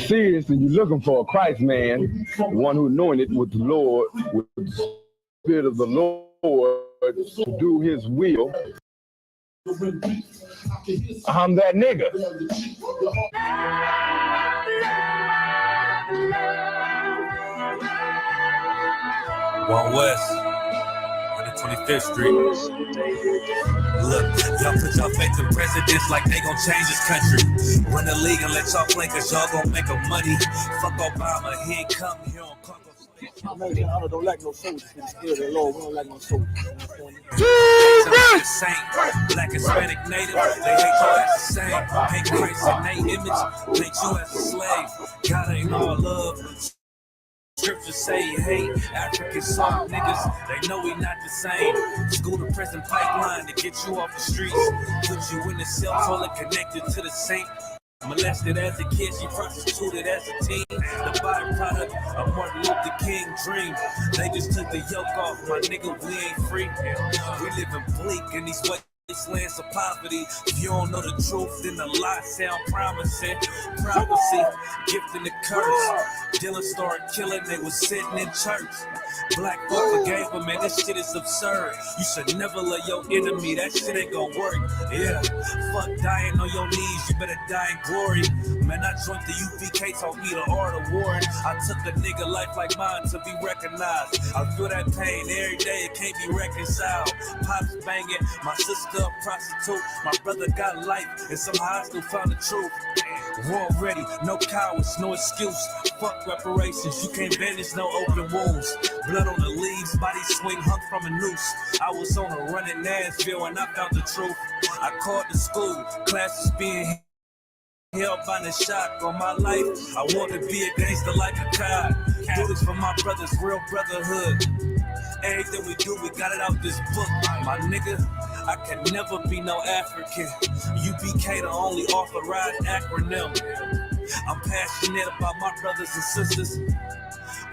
Seriously, you're looking for a Christ man, one who anointed with the Lord, with the Spirit of the Lord to do his will. I'm that nigga. One West, 125th Street. Look, y'all put y'all faith in presidents like they gon' change this country. Run the league and let y'all play, cause y'all gon' make a money. Fuck Obama, he ain't come here on Congo. I don't like no soldiers. For the spirit of the Lord, we don't like no soldiers. Black, Hispanic, Native, they hate y'all as the same. Hate Christ in their image, hate you as a slave. God ain't all love. Scriptures say he hate African soft niggas, they know we not the same. School to prison pipeline to get you off the streets. Put you in the cell, toilet connected to the sink. Molested as a kid, she prostituted as a teen. The byproduct of Martin Luther King dream. They just took the yoke off, my nigga, we ain't free. We living bleak in these wastelands of poverty. If you don't know the truth, then the lie sound promising. Prophecy, gifting the curse. Dylan started killing, they was sitting in church. Black folk forgave him, man, this shit is absurd. You should never love your enemy, that shit ain't gonna work. Yeah, fuck dying on your knees, you better die in glory. Man, I joined the U.P.K, taught me the art of warring. I took a nigga life like mine to be recognized. I feel that pain every day, it can't be reconciled. Pops banging, my sister a prostitute. My brother got life, and somehow I still found the truth. War ready, no cowards, no excuse. Fuck reparations, you can't bandage no open wounds. Blood on the leaves, body swing hung from a noose. I was on a run in Nashville and I found the truth. I called the school, classes being held by the shock on my life. I want to be a gangster like a cop. Do this for my brothers, real brotherhood. Everything we do, we got it out this book. My nigga, I can never be no African. U.P.K the only authorized acronym. I'm passionate about my brothers and sisters.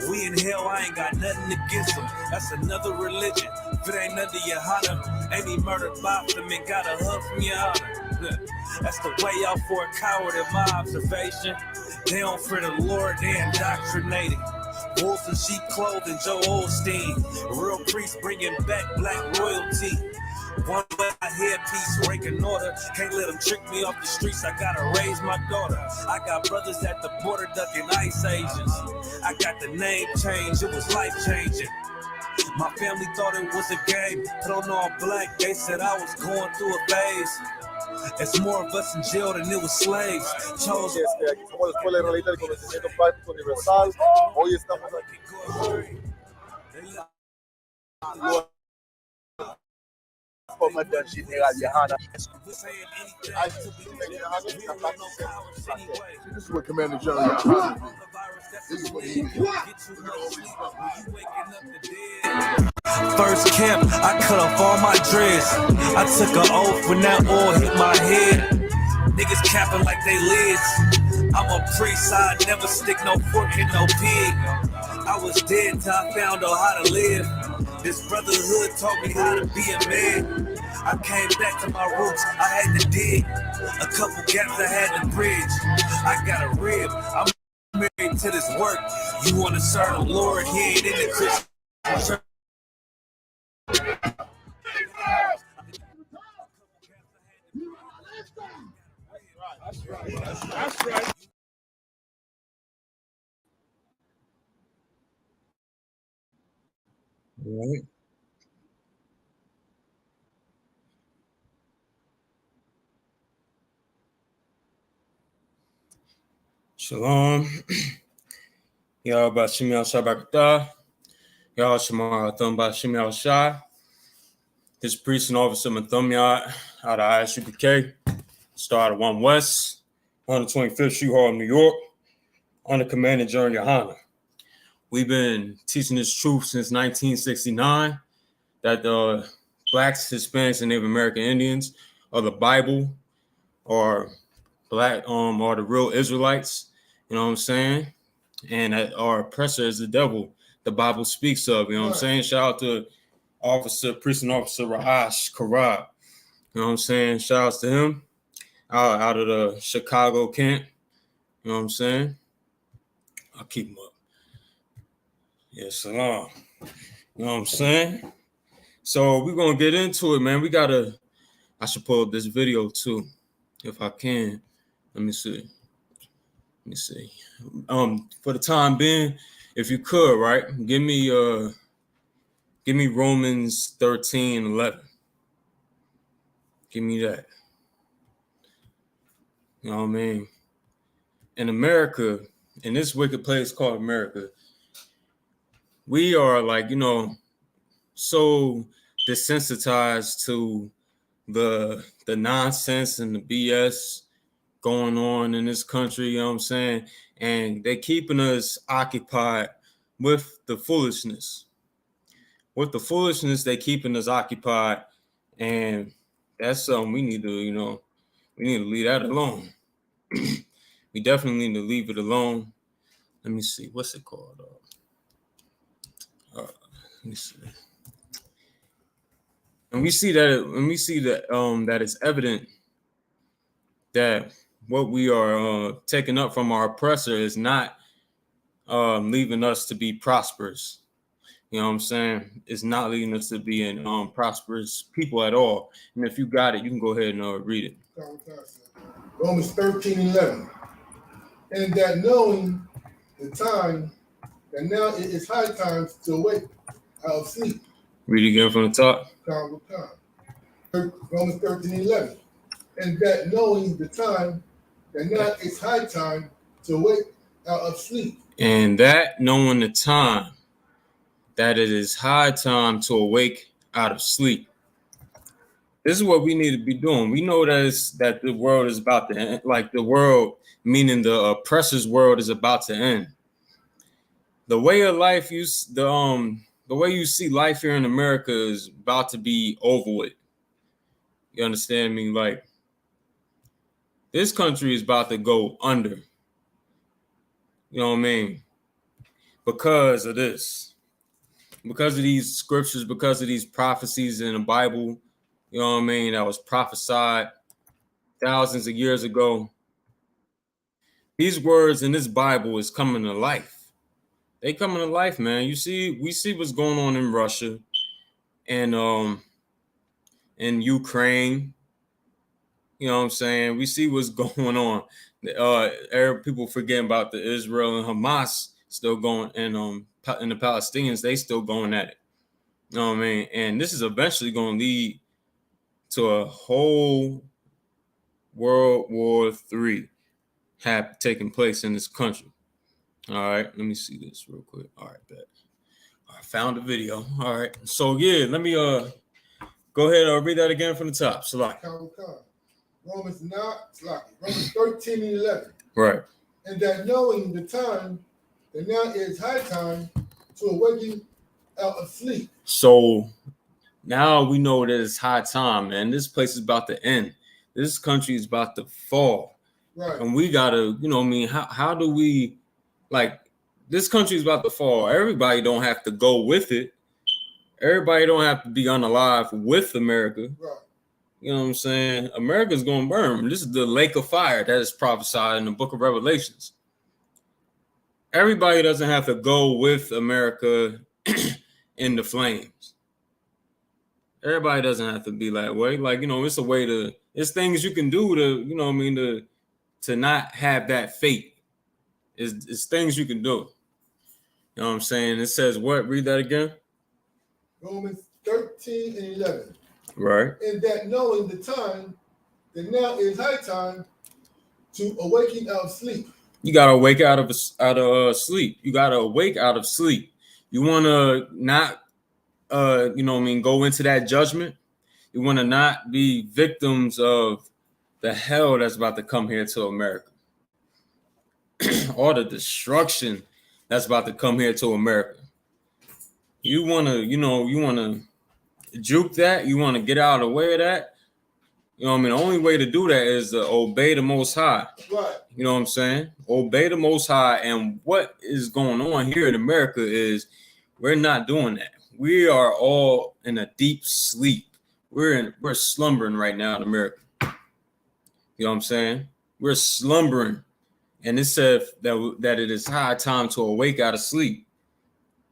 We in hell, I ain't got nothing against them. That's another religion. If it ain't under YAHANNA, ain't he murdered by them and got a hug from your honor. That's the way out for a coward in my observation. They don't fear the Lord, they indoctrinated. Wolves in sheep clothing, Joe Osteen. Real priest bringing back black royalty. One way I headpiece, ranking order. Can't let them trick me off the streets, I gotta raise my daughter. I got brothers at the border ducking ICE agents. I got the name change, it was life changing. My family thought it was a game, put on all black, they said I was going through a phase. It's more of us in jail than it was slaves. Chose. Aquí somos la Escuela Israelita del Conocimiento Práctico Universal. Hoy estamos aquí. This is what Commander General YAHANNA. This is what he First camp, I cut off all my dreads. I took an oath when that oil hit my head. Niggas capping like they lids. I'm a priest, I never stick no fork in no pig. I was dead till I found out how to live. This brotherhood taught me how to be a man. I came back to my roots, I had to dig. A couple gaps I had to bridge. I got a rib, I'm married to this work. You wanna serve the Lord, he ain't in the Christian. That's right. All right. Shalom. Y'all about Shimei Shabakata. Y'all Shemar Thumb by Shimei Shai. This priest and officer Mathumyat out of I.S.U.P.K. Started 1 West, 125th Street, Harlem, New York, under Commander General YAHANNA. We've been teaching this truth since 1969 that the Blacks, Hispanics, and Native American Indians are the Bible, or Black, are the real Israelites. You know what I'm saying? And that our oppressor is the devil. The Bible speaks of. You know what I'm saying? Shout out to Officer, Priest and Officer Rahash Karab. You know what I'm saying? Shout outs to him out of the Chicago camp. You know what I'm saying? I'll keep him up. Yeah, SHALAM. You know what I'm saying? So we're gonna get into it, man. I should pull up this video too, if I can. Let me see. For the time being, if you could, right, give me Romans 13:11. Give me that. You know what I mean? In America, in this wicked place called America, we are like, so desensitized to the nonsense and the BS going on in this country, you know what I'm saying? And they're keeping us occupied with the foolishness. With the foolishness, they're keeping us occupied. And that's something we need to leave that alone. We definitely need to leave it alone. Let me see. What's it called? Let me see. And we see that it's evident that what we are taking up from our oppressor is not leaving us to be prosperous. You know what I'm saying? It's not leading us to be in prosperous people at all. And if you got it, you can go ahead and read it. Romans 13:11. And that knowing the time, that now it is high time to awake out of sleep. Read it again from the top. Romans 13:11. And that knowing the time, that now it's high time to awake out of sleep. And that knowing the time, that it is high time to awake out of sleep. This is what we need to be doing. We know that the world is about to end, like the world, meaning the oppressor's world, is about to end. The way of life, the way you see life here in America is about to be over with. You understand me? Like, this country is about to go under. You know what I mean? Because of this. Because of these scriptures, because of these prophecies in the Bible, you know what I mean, that was prophesied thousands of years ago. These words in this Bible is coming to life. They coming to life, man. We see what's going on in Russia and in Ukraine. You know what I'm saying? We see what's going on. Arab people forgetting about the Israel and Hamas still going, and the Palestinians, they still going at it. You know what I mean? And this is eventually going to lead to a whole World War III taking place in this country. All right, let me see this real quick. All right, bet. I found the video. All right, so yeah, let me go ahead and read that again from the top. Romans 13:11. Right. And that knowing the time, that now is high time to awaken out of sleep. So now we know that it's high time, man. This place is about to end. This country is about to fall. Right. And we gotta, you know what I mean? How do we, like, this country is about to fall. Everybody don't have to go with it. Everybody don't have to be unalive with America. Right. You know what I'm saying? America's gonna burn. This is the lake of fire that is prophesied in the book of Revelations. Everybody doesn't have to go with America in the flames. Everybody doesn't have to be that way. Like, it's a way to, it's things you can do to, you know what I mean, to not have that fate. It's things you can do. You know what I'm saying? It says what? Read that again. Romans 13:11. Right. And that knowing the time, that now is high time to awaken out of sleep. You gotta wake out of sleep. You gotta awake out of sleep. You wanna not, go into that judgment. You wanna not be victims of the hell that's about to come here to America. All the destruction that's about to come here to America. You wanna juke that. You wanna get out of the way of that. You know what I mean? The only way to do that is to obey the Most High. Right. You know what I'm saying? Obey the Most High. And what is going on here in America is we're not doing that. We are all in a deep sleep. we're slumbering right now in America. You know what I'm saying? We're slumbering. And it said that it is high time to awake out of sleep.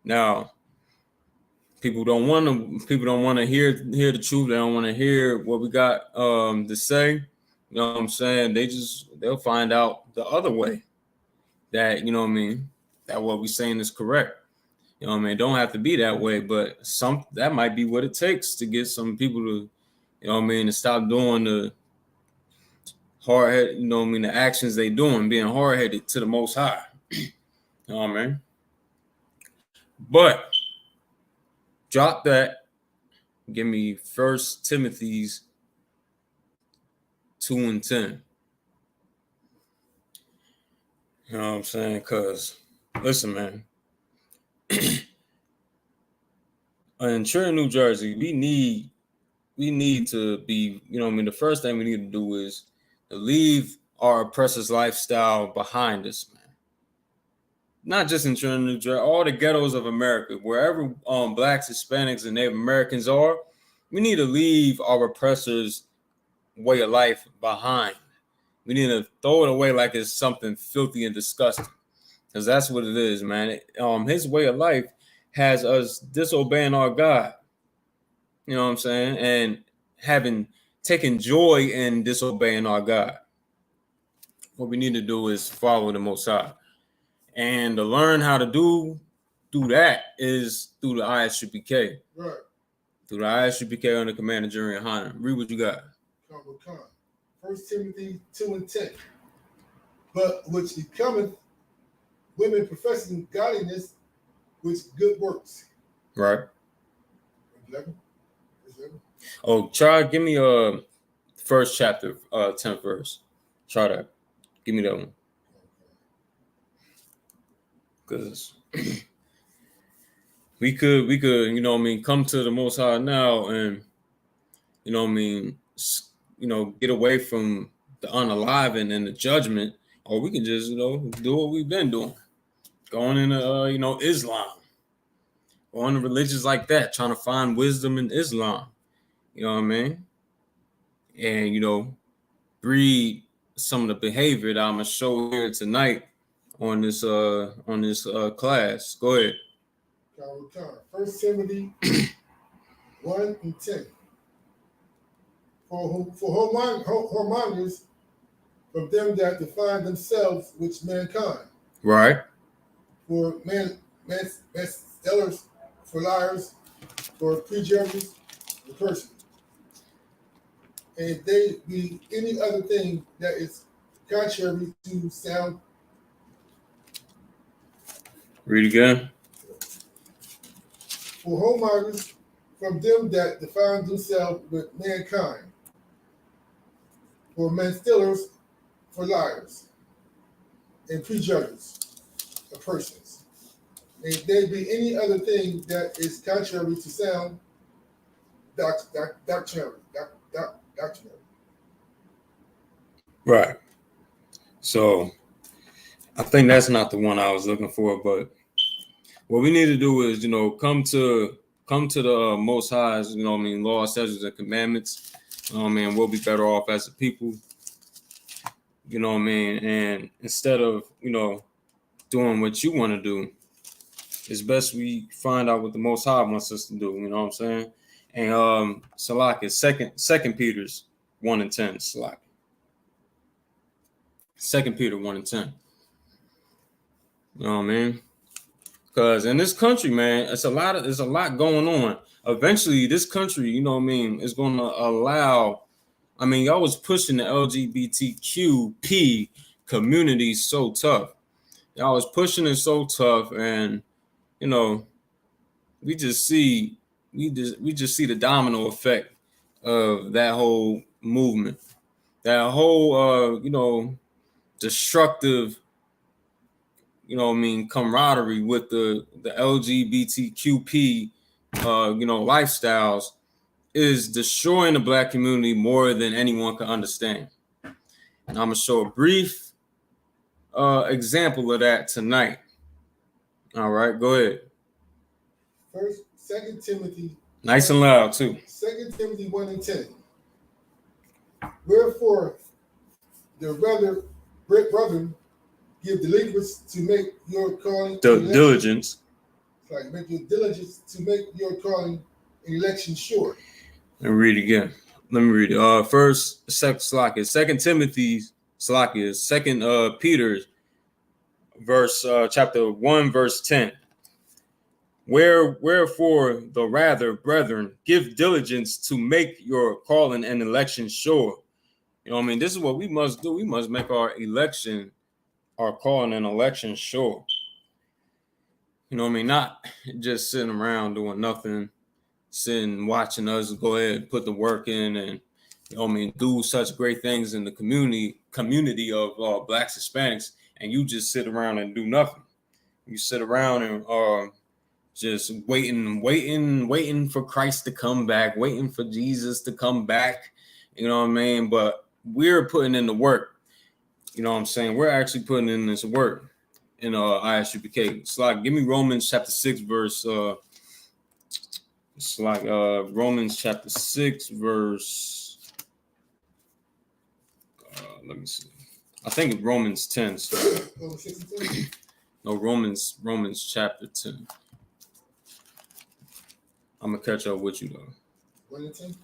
Now, people don't want to hear the truth. They don't want to hear what we got to say. You know what I'm saying? They'll find out the other way. That, you know what I mean, that what we're saying is correct. You know what I mean? It don't have to be that way, but that might be what it takes to get some people to, you know what I mean, to stop doing the hard-headed, you know what I mean, the actions they doing, being hard-headed to the Most High. You know what I mean? But drop that. Give me 1 Timothy's 2:10. You know what I'm saying? Because, listen, man. In Trenton, New Jersey, we need to be, you know what I mean, the first thing we need to do is to leave our oppressor's lifestyle behind us, man. Not just in Trenton, New Jersey, all the ghettos of America, wherever blacks, Hispanics, and Native Americans are, we need to leave our oppressor's way of life behind. We need to throw it away like it's something filthy and disgusting, because that's what it is, man. His way of life has us disobeying our God. You know what I'm saying? And taken joy in disobeying our God. What we need to do is follow the Most High. And to learn how to do that is through the I.S.U.P.K. Right. Through the I.S.U.P.K. under command of General YAHANNA. Read what you got. 1 Timothy 2:10. But which becometh women professing godliness with good works. Right. 11. Oh, try give me first chapter, 10th verse. Try that. Give me that one. Because we could, you know what I mean, come to the Most High now and, you know what I mean, you know, get away from the unaliving and the judgment, or we can just, you know, do what we've been doing. Going into, you know, Islam. Going to religions like that, trying to find wisdom in Islam. You know what I mean? And, you know, breed some of the behavior that I'm going to show here tonight on this class. Go ahead. 1 Timothy 1:10. For whoremongers from them that define themselves with mankind. Right. For manstellers, for liars, for prejudges, the person. And if they be any other thing that is contrary to sound. Read again. For whoremongers from them that define themselves with mankind. For manstellers, for liars, and prejudges of persons. And if there be any other thing that is contrary to sound doctrinary. Right. So I think that's not the one I was looking for, but what we need to do is, you know, come to the Most High's, you know what I mean, law, statutes, and commandments. You know what I mean, we'll be better off as a people. You know what I mean? And instead of, you know, doing what you want to do, it's best we find out what the Most High wants us to do. You know what I'm saying? And Salak is second Peter's 1:10. Salak. 2 Peter 1:10. You know what I mean? Because in this country, man, there's a lot going on. Eventually, this country, you know what I mean, is going to allow. I mean, y'all was pushing the LGBTQP community so tough. Y'all was pushing it so tough, and you know, we just see the domino effect of that whole movement, that whole you know, destructive, you know what I mean, camaraderie with the LGBTQP you know, lifestyles is destroying the black community more than anyone can understand. And I'm gonna show a brief example of that tonight. All right, go ahead. 2 Timothy Nice and loud too. 2 Timothy 1 and 10. Wherefore, the brethren, give diligence to make your calling Diligence. Like make your diligence to make your calling and election sure. Let me read it again. Let me read it. Second Timothy's Slakia, Second Peter's verse, chapter 1, verse 10. Wherefore the rather, brethren, give diligence to make your calling and election sure. You know what I mean? This is what we must do. We must make our calling and election sure. You know what I mean? Not just sitting around doing nothing, sitting watching us go ahead and put the work in and, you know what I mean, do such great things in the community of Blacks, Hispanics, and you just sit around and do nothing. You sit around and just waiting for Christ to come back, waiting for Jesus to come back. You know what I mean? But we're putting in the work. You know what I'm saying? We're actually putting in this work in I.S.U.P.K. It's like, give me Romans chapter 6, verse. It's like Romans chapter 6, verse. Let me see. I think it's Romans 10. So. No, Romans chapter 10. I'm gonna catch up with you though. 1 and 10?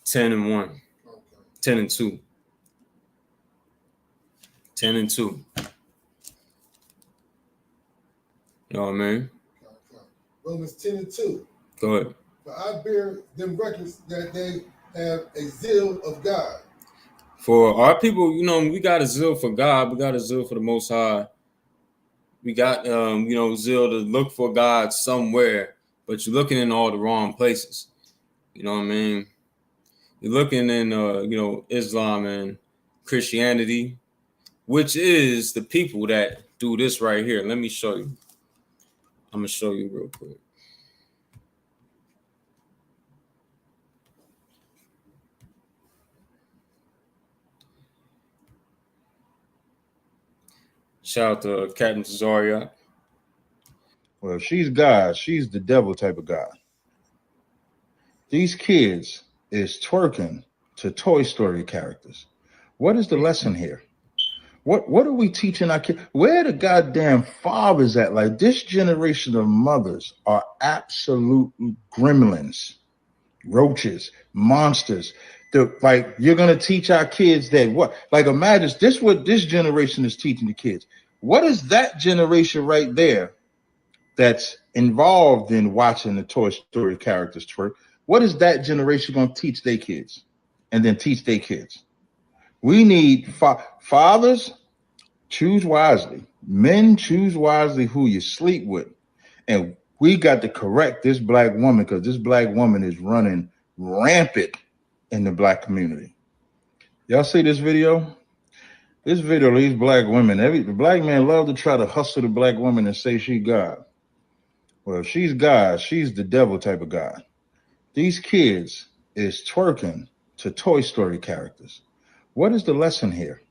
10 and 1. Okay. 10 and 2. 10 and 2. You know what I mean? Okay. Romans 10 and 2. Go ahead. But I bear them records that they have a zeal of God. For our people, you know, we got a zeal for God. We got a zeal for the Most High. We got, zeal to look for God somewhere, but you're looking in all the wrong places. You know what I mean? You're looking in, Islam and Christianity, which is the people that do this right here. Let me show you. I'm going to show you real quick. Shout out to Captain Zaria. Well, if she's God, she's the devil type of God. These kids is twerking to Toy Story characters. What is the lesson here? What are we teaching our kids? Where the goddamn fathers at? Like, this generation of mothers are absolute gremlins, roaches, monsters. You're gonna teach our kids that what? Like, imagine this what this generation is teaching the kids. What is that generation right there that's involved in watching the Toy Story characters twerk? What is that generation going to teach their kids and then teach their kids? We need fathers, choose wisely. Men, choose wisely who you sleep with. And we got to correct this black woman because this black woman is running rampant in the black community. Y'all see this video? This video of these black women, the black man love to try to hustle the black woman and say she God. Well, if she's God, she's the devil type of God. These kids is twerking to Toy Story characters. What is the lesson here?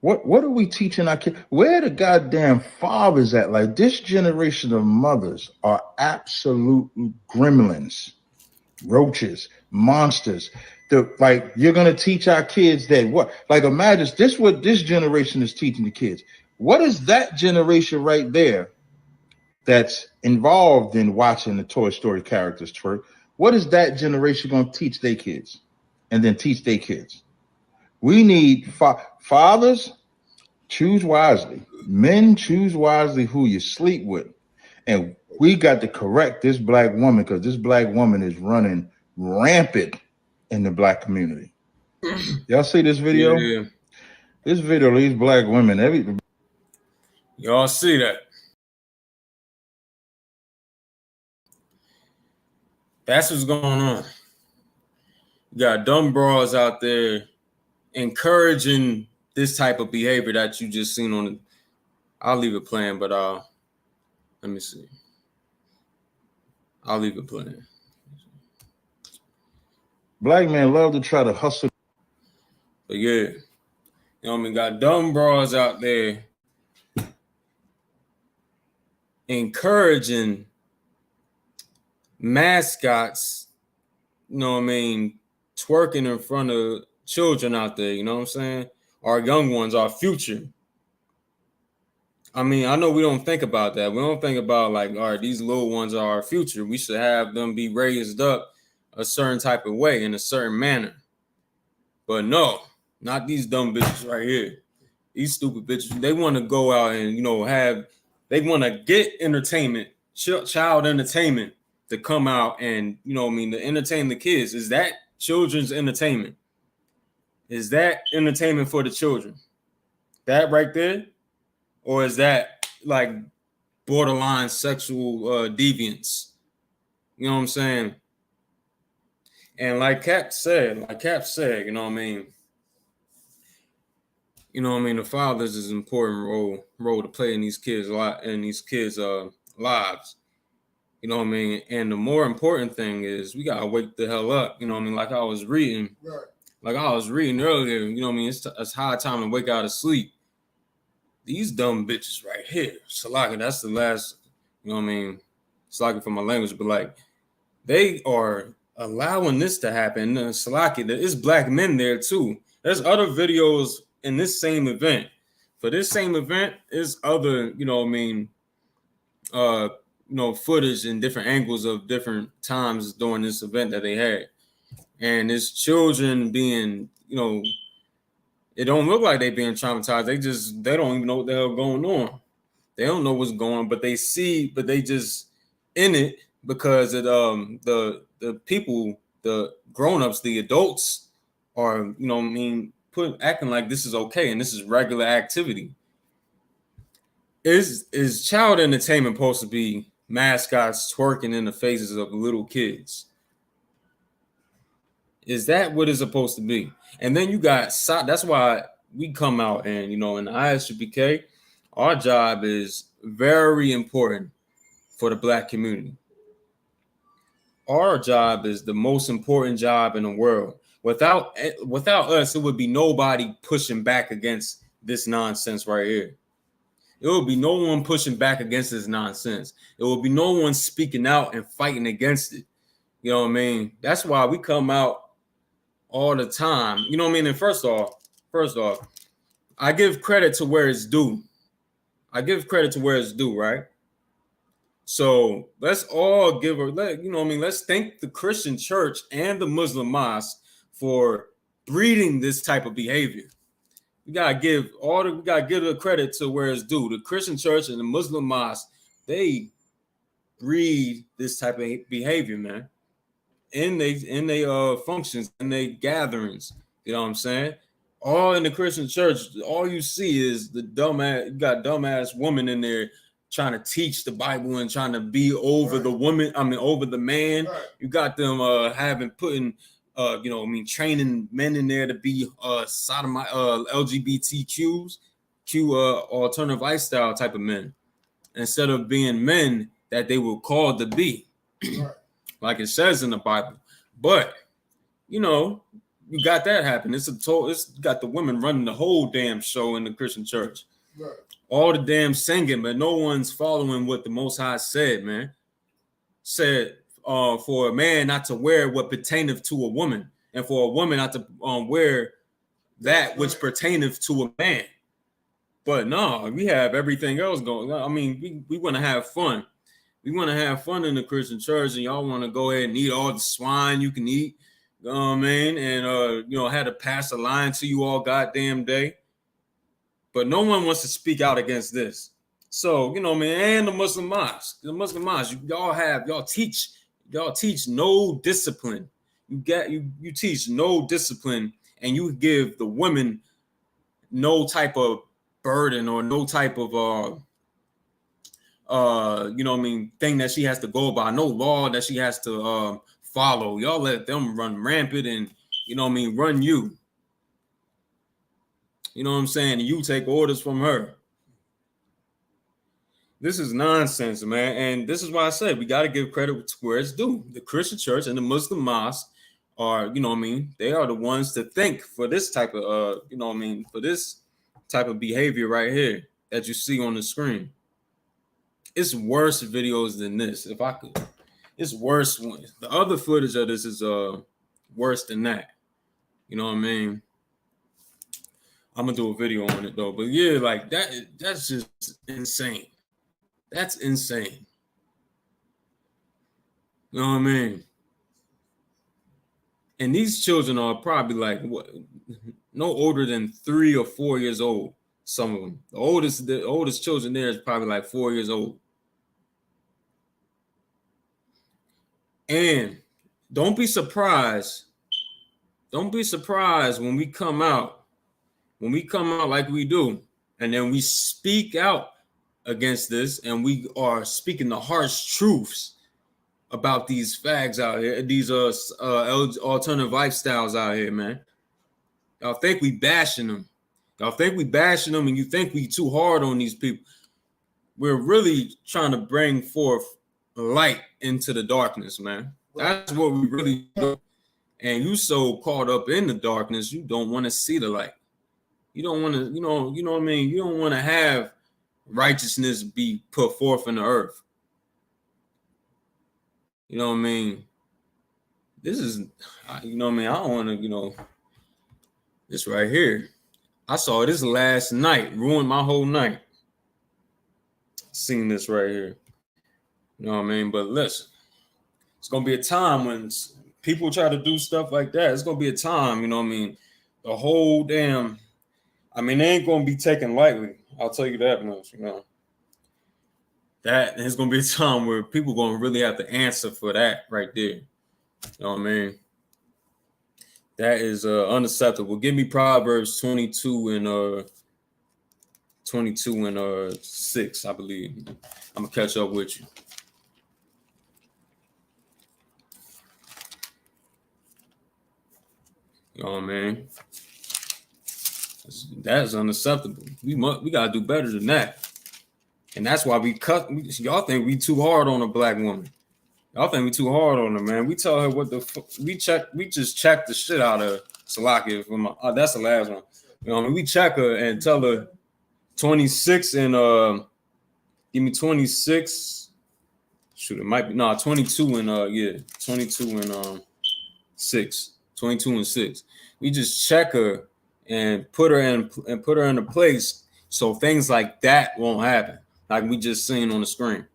What are we teaching our kids? Where the goddamn fathers at? Like, this generation of mothers are absolute gremlins, roaches, monsters. You're gonna teach our kids that what? Like, imagine this what this generation is teaching the kids. What is that generation right there that's involved in watching the Toy Story characters twerk? What is that generation going to teach their kids and then teach their kids? We need fathers, choose wisely. Men, choose wisely who you sleep with. And we got to correct this black woman because this black woman is running rampant in the black community. Y'all see this video? Yeah. This video of these black women. Y'all see that? That's what's going on. You got dumb bras out there encouraging this type of behavior that you just seen on the. I'll leave it playing, but let me see. I'll leave it playing. Black men love to try to hustle. But yeah, you know what I mean? Got dumb bras out there encouraging mascots, you know what I mean, twerking in front of children out there, you know what I'm saying? Our young ones, our future. I mean, I know we don't think about that. We don't think about like, all right, these little ones are our future. We should have them be raised up a certain type of way in a certain manner. But no, not these dumb bitches right here. These stupid bitches, they want to go out and, you know, they want to get entertainment, child entertainment to come out and, you know what I mean, to entertain the kids. Is that children's entertainment? Is that entertainment for the children? That right there? Or is that like borderline sexual deviance? You know what I'm saying? And like Cap said, you know what I mean? You know what I mean? The fathers is an important role to play in these kids' lives. You know what I mean? And the more important thing is we gotta wake the hell up. You know what I mean? Like I was reading earlier, you know what I mean? It's high time to wake out of sleep. These dumb bitches right here, Salaka, that's the last, you know what I mean? Salaka for my language, but like they are allowing this to happen. Salaki, there is black men there too. There's other videos in this same event. For this same event, is other, you know what I mean, footage and different angles of different times during this event that they had. And it's children being, you know, it don't look like they being traumatized. They don't even know what the hell going on. They don't know what's going on, but they just in it because it the people, the grown-ups, the adults are, you know what I mean, acting like this is okay and this is regular activity. Is child entertainment supposed to be mascots twerking in the faces of little kids? Is that what it's supposed to be? And then you got, that's why we come out and, you know, in the I.S.U.P.K, our job is very important for the black community. Our job is the most important job in the world. Without us, it would be nobody pushing back against this nonsense right here. It will be no one pushing back against this nonsense. It will be no one speaking out and fighting against it. You know what I mean? That's why we come out all the time. You know what I mean? And first off, I give credit to where it's due. Right? So let's all give her, you know what I mean? Let's thank the Christian church and the Muslim mosque for breeding this type of behavior. We gotta give the credit to where it's due. The Christian church and the Muslim mosque, they breed this type of behavior, man. In they functions, in they gatherings. You know what I'm saying? All in the Christian church, all you see is you got dumbass woman in there trying to teach the Bible and trying to be over the woman, over the man. Right. You got them training men in there to be LGBTQs, alternative lifestyle type of men, instead of being men that they were called to be. Right. Like it says in the Bible. But you know, you got that happen. It's got the women running the whole damn show in the Christian church. Right. All the damn singing, but no one's following what the Most High said, man. Said for a man not to wear what pertaineth to a woman, and for a woman not to wear that which pertaineth to a man. But no, we have everything else going on. I mean, we want to have fun. We want to have fun in the Christian church, and y'all want to go ahead and eat all the swine you can eat. You know what I mean? And had to pass a line to you all goddamn day. But no one wants to speak out against this. So, you know, man, and the Muslim mosque, y'all teach no discipline. You teach no discipline, and you give the women no type of burden or no type of thing that she has to go by, no law that she has to follow. Y'all let them run rampant and, you know what I mean, run you. You know what I'm saying? And you take orders from her. This is nonsense, man. And this is why I said we got to give credit to where it's due. The Christian church and the Muslim mosque are, you know what I mean, they are the ones to thank for this type of, for this type of behavior right here that you see on the screen. It's worse videos than this. If I could it's worse. The other footage of this is worse than that. You know what I mean? I'm gonna do a video on it though. But yeah, like that's just insane. That's insane. You know what I mean? And these children are probably like what, no older than 3 or 4 years old. Some of them. The oldest children there is probably like 4 years old. And don't be surprised. Don't be surprised when we come out like we do, and then we speak out against this, and we are speaking the harsh truths about these fags out here, these alternative lifestyles out here, man. Y'all think we bashing them. And you think we too hard on these people. We're really trying to bring forth light into the darkness, man. That's what we really do. And you so caught up in the darkness, you don't want to see the light. You don't want to, you know what I mean? You don't want to have righteousness be put forth in the earth. You know what I mean? This is, you know what I mean? I don't want to, this right here. I saw this last night, ruined my whole night. Seeing this right here. You know what I mean? But listen, it's going to be a time when people try to do stuff like that. It's going to be a time, you know what I mean? The whole damn, they ain't going to be taken lightly. I'll tell you that much, That is going to be a time where people are going to really have to answer for that right there. You know what I mean? That is unacceptable. Give me Proverbs 22 and 6, I believe. I'm going to catch up with you. You know what I mean? That's unacceptable. We gotta do better than that, and that's why y'all think we too hard on a black woman. Y'all think we too hard on her, man. We tell her what we just check the shit out of Salakia. That's the last one. You know what I mean? We check her and tell her 26 and give me 26. Shoot, it might be 22 and 22 and 6. 22 and 6. We just check her and put her in a place so things like that won't happen, like we just seen on the screen.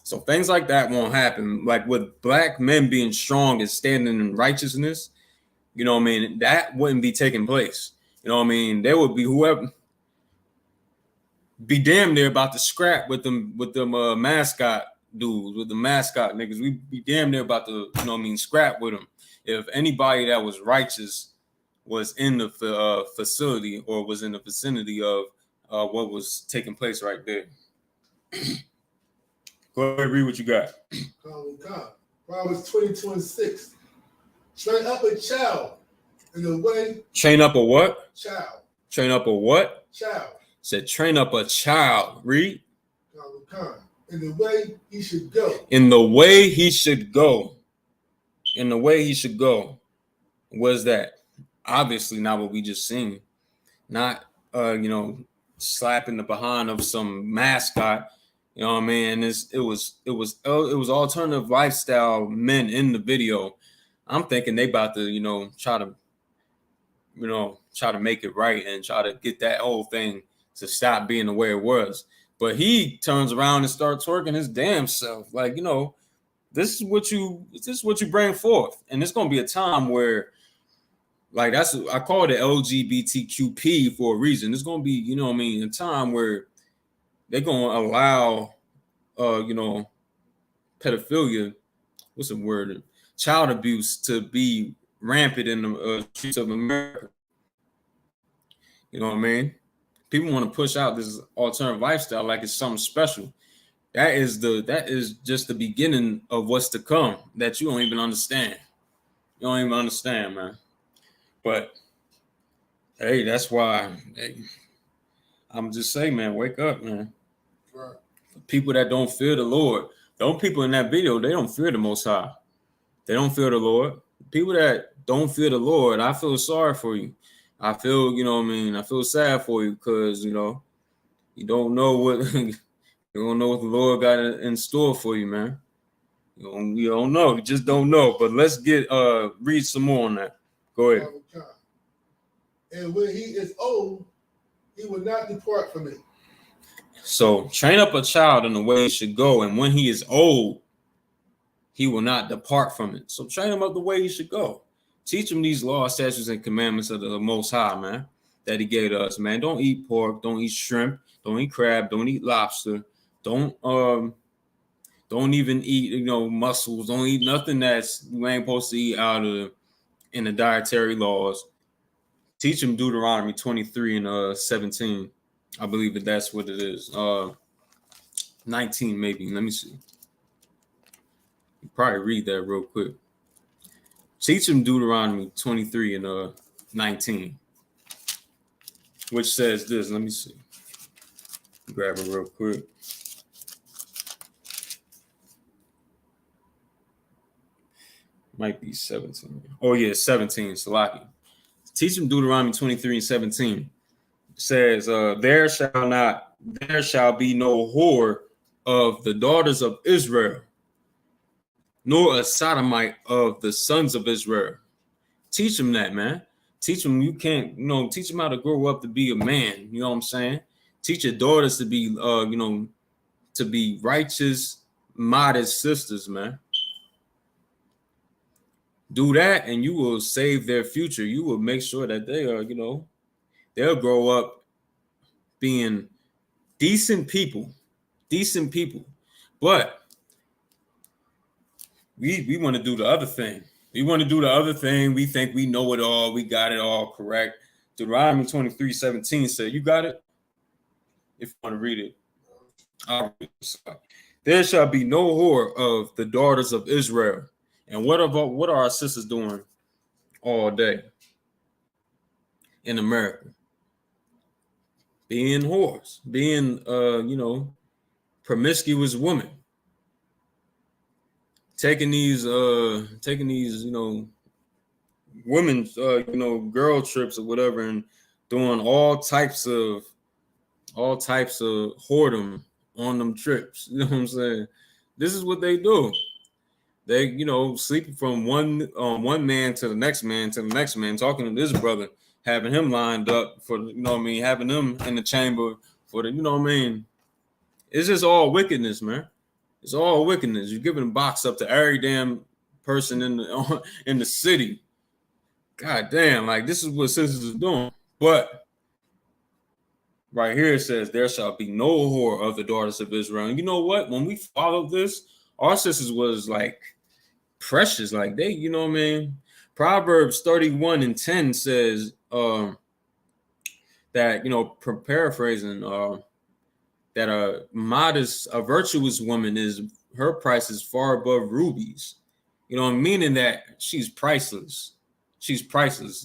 So things like that won't happen. Like with black men being strong and standing in righteousness, you know what I mean? That wouldn't be taking place. You know what I mean? There would be whoever be damn near about to scrap with them mascot dudes, with the mascot niggas. We be damn near about to, you know what I mean, scrap with them. If anybody that was righteous was in the facility or was in the vicinity of what was taking place right there. Go ahead, read what you got. Proverbs 22 and 6. Train up a child in the way. Train up a what? Child. Train up a what? Child. Said train up a child. Read. In the way he should go. In the way he should go. In the way he should go. What's that? Obviously not what we just seen. Not slapping the behind of some mascot. You know what I mean? It was alternative lifestyle men in the video. I'm thinking they about to, try to make it right and try to get that whole thing to stop being the way it was. But he turns around and starts twerking his damn self. Like, this is what you bring forth. And it's gonna be a time where, like, I call it LGBTQP for a reason. It's gonna be, a time where they're gonna allow pedophilia, what's the word? Child abuse to be rampant in the streets of America. You know what I mean? People want to push out this alternative lifestyle like it's something special. That is just the beginning of what's to come that you don't even understand. You don't even understand, man. But hey, that's why I'm just saying, man, wake up, man. Right. For people that don't fear the Lord, those people in that video, they don't fear the Most High. They don't fear the Lord. People that don't fear the Lord, I feel sorry for you. I feel, I feel sad for you because, you don't know what you don't know what the Lord got in store for you, man. You don't know. You just don't know. But let's get read some more on that. Go ahead. And when he is old, he will not depart from it. So train up a child in the way he should go, and when he is old, he will not depart from it. So train him up the way he should go. Teach him these laws, statutes, and commandments of the Most High, man, that he gave to us, man. Don't eat pork, don't eat shrimp, don't eat crab, don't eat lobster, don't even eat, mussels, don't eat nothing that's you ain't supposed to eat out of in the dietary laws. Teach him Deuteronomy 23 and 17. I believe that that's what it is. 19 maybe. Let me see. You probably read that real quick. Teach him Deuteronomy 23 and 19, which says this. Let me see. Grab it real quick. Might be 17. Oh yeah, 17. Salaki. Teach him Deuteronomy 23 and 17. It says, there shall be no whore of the daughters of Israel, nor a sodomite of the sons of Israel. Teach them that, man. Teach them you can't, teach them how to grow up to be a man. You know what I'm saying? Teach your daughters to be, to be righteous, modest sisters, man. Do that and you will save their future. You will make sure that they are, they'll grow up being decent people. But we want to do the other thing. We think we know it all. We got it all correct. Deuteronomy 23:17 said, you got it? If you want to read it. I'll read it. There shall be no whore of the daughters of Israel. And what are our sisters doing all day in America? Being whores, being promiscuous women. Taking these women's girl trips or whatever and doing all types of whoredom on them trips. You know what I'm saying? This is what they do. They, sleeping from one man to the next man, talking to this brother, having him lined up for, having them in the chamber for the, It's just all wickedness, man. It's all wickedness. You're giving a box up to every damn person in the city. God damn, like this is what sisters are doing. But right here it says, there shall be no whore of the daughters of Israel. And you know what? When we followed this, our sisters was like precious, like they, Proverbs 31:10 says that, paraphrasing, that a virtuous woman her price is far above rubies, meaning that she's priceless.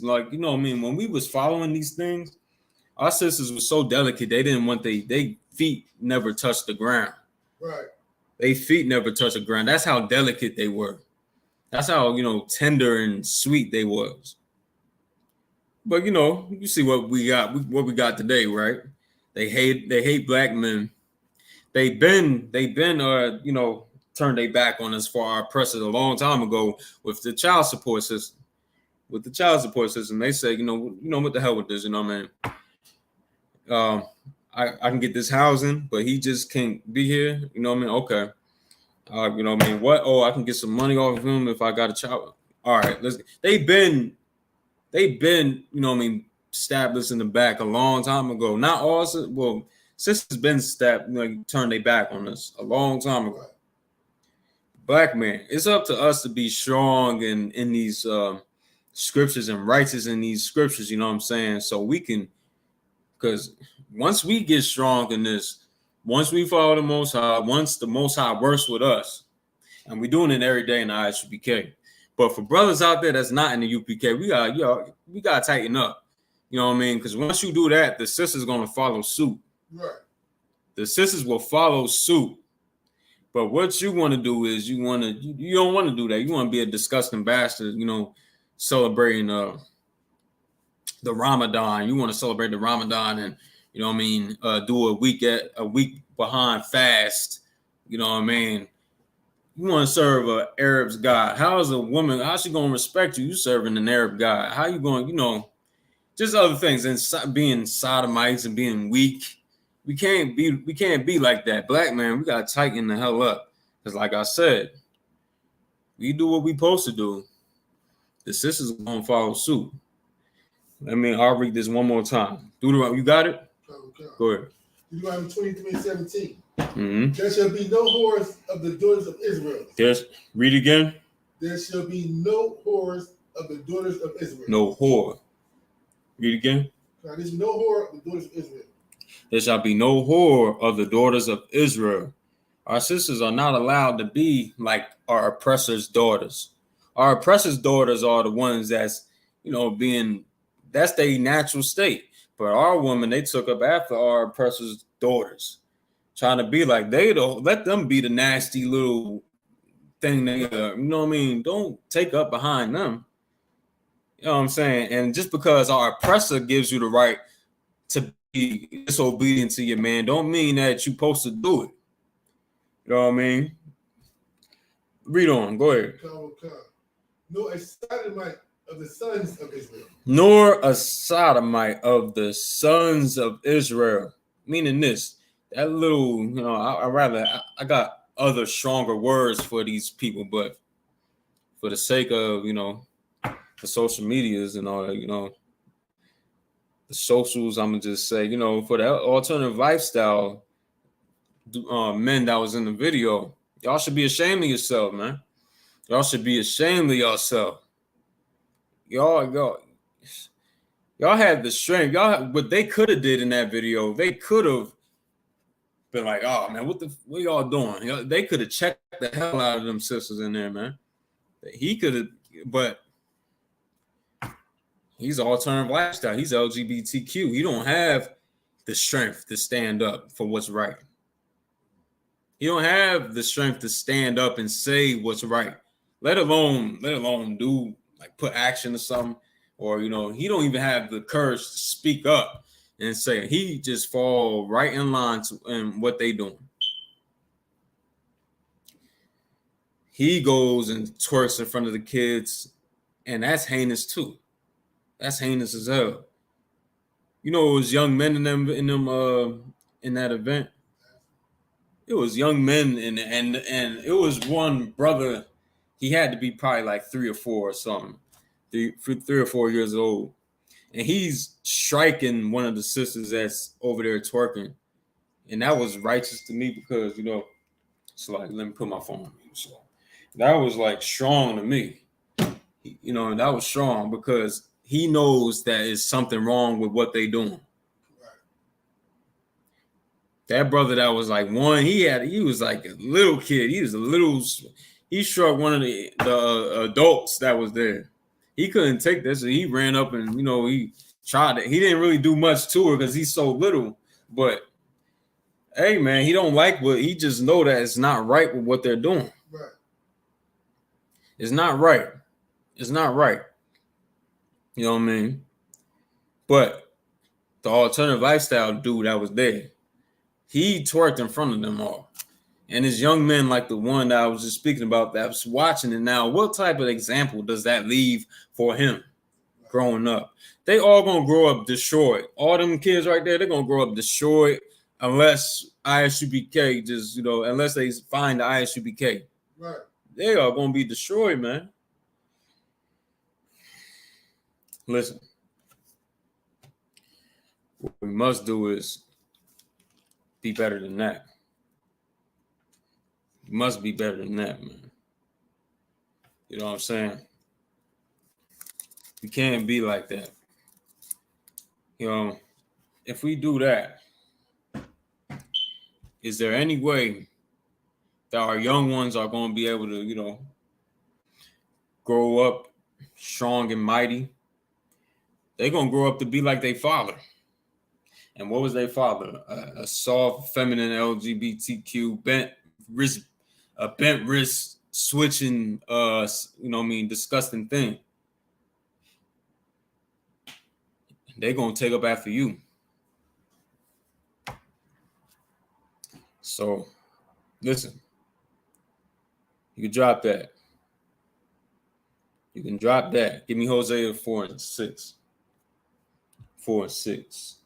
Like, when we was following these things, our sisters were so delicate. They didn't want they feet never touched the ground. Right. They feet never touched the ground. That's how delicate they were. That's how, tender and sweet they was. But, you see what we got today, right? They hate black men. They've been turned their back on us for our oppressors a long time ago with the child support system. They say, what the hell with this, man? I can get this housing, but he just can't be here. Okay. What? Oh, I can get some money off of him if I got a child. All right, they've been, stabbed us in the back a long time ago. Not all, well, sisters been stabbed, turned their back on us a long time ago. Black man, it's up to us to be strong in these scriptures and righteous in these scriptures. You know what I'm saying? So we can, because once we get strong in this. Once we follow the Most High, once the Most High works with us, and we're doing it every day in the I.S.U.P.K. But for brothers out there that's not in the UPK, we gotta tighten up. You know what I mean? Because once you do that, the sisters gonna follow suit. Right. The sisters will follow suit. But what you want to do is you don't want to do that. You want to be a disgusting bastard. Celebrating the Ramadan. You want to celebrate the Ramadan and. Do a week behind fast, You want to serve an Arab's God. How is a woman, how's she going to respect you? You serving an Arab God. How you going, just other things, and being sodomites and being weak. We can't be like that. Black man, we got to tighten the hell up. Because like I said, we do what we supposed to do. The sisters are going to follow suit. I'll read this one more time. You got it? Okay. Go ahead. Deuteronomy 23:17. Mm-hmm. There shall be no whores of the daughters of Israel. Read again. There shall be no whores of the daughters of Israel. No whore. Read again. There shall be no whore of the daughters of Israel. There shall be no whore of the daughters of Israel. Our sisters are not allowed to be like our oppressors' daughters. Our oppressors' daughters are the ones that's, that's their natural state. But our women, they took up after our oppressors' daughters, trying to be like they don't let them be the nasty little thing they are. You know what I mean? Don't take up behind them. You know what I'm saying? And just because our oppressor gives you the right to be disobedient to your man, don't mean that you're supposed to do it. You know what I mean? Read on. Go ahead. Nor a sodomite of the sons of Israel. Nor a sodomite of the sons of Israel. Meaning this, that little, I got other stronger words for these people, but for the sake of, the social medias and all that, the socials, I'm going to just say, for the alternative lifestyle men that was in the video, y'all should be ashamed of yourself, man. Y'all should be ashamed of yourself. Y'all had the strength. What they could have did in that video, they could have been like, oh man, what y'all doing? They could have checked the hell out of them sisters in there, man. He could have, but he's alternative lifestyle. He's LGBTQ. He don't have the strength to stand up for what's right. He don't have the strength to stand up and say what's right. Let alone do like put action to something, or he don't even have the courage to speak up and say. He just fall right in line to in what they doing. He goes and twerks in front of the kids, and that's heinous too. That's heinous as hell. It was young men in that event. It was young men, and it was one brother. He had to be probably like 3 or 4 or something, 3 or 4 years old, and he's striking one of the sisters that's over there twerking, and that was righteous to me because it's like, let me put my phone on mute. So that was like strong to me, and that was strong because he knows that it's something wrong with what they doing. That brother that was like one, he was like a little kid. He struck one of the adults that was there. He couldn't take this, so he ran up and he tried it. He didn't really do much to her because he's so little. But hey, man, he don't like he just know that it's not right with what they're doing. Right. It's not right. It's not right. You know what I mean? But the alternative lifestyle dude that was there, he twerked in front of them all. And his young men, like the one that I was just speaking about, that was watching it now, what type of example does that leave for him growing up? They all going to grow up destroyed. All them kids right there, they're going to grow up destroyed unless I.S.U.P.K. just, unless they find the I.S.U.P.K. Right. They are going to be destroyed, man. Listen. What we must do is be better than that. You must be better than that, man. You know what I'm saying? You can't be like that. If we do that, is there any way that our young ones are going to be able to, grow up strong and mighty? They're going to grow up to be like their father. And what was their father? A soft, feminine, LGBTQ, bent wrist switching, disgusting thing. They're going to take up after you. So, listen. You can drop that. You can drop that. Give me Hosea 4 and 6. 4 and 6.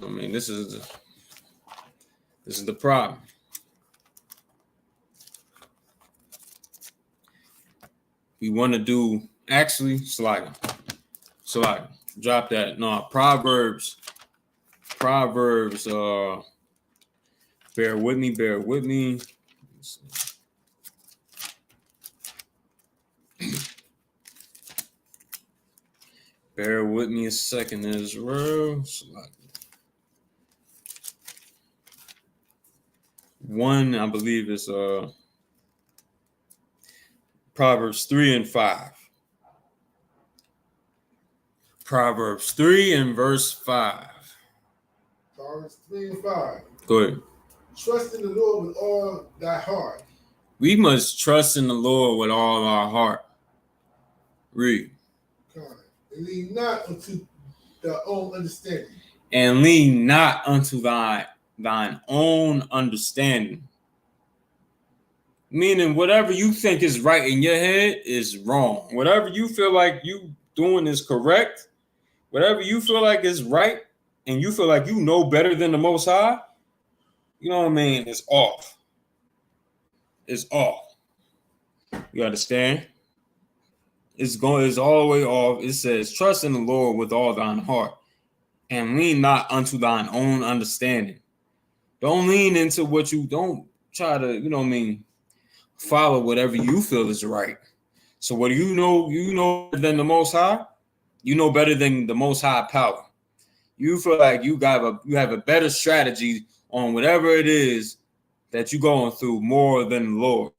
I mean, this is the problem. We want to do actually slide. Drop that. No, Proverbs. Bear with me. Bear with me a second, Israel. One, I believe, is Proverbs 3 and 5. Proverbs 3 and verse 5. Proverbs 3 and 5. Go ahead. Trust in the Lord with all thy heart. We must trust in the Lord with all our heart. Read. And lean not unto thy own understanding. And lean not unto thine own understanding. Meaning whatever you think is right in your head is wrong. Whatever you feel like you doing is correct. Whatever you feel like is right and you feel like you know better than the Most High, you know what I mean? It's off. It's off. You understand? It's all the way off. It says, trust in the Lord with all thine heart and lean not unto thine own understanding. Don't lean into what you don't try to, you know what I mean, follow whatever you feel is right. So what do you know? You know better than the Most High? You know better than the Most High power. You feel like you have a better strategy on whatever it is that you're going through more than the Lord.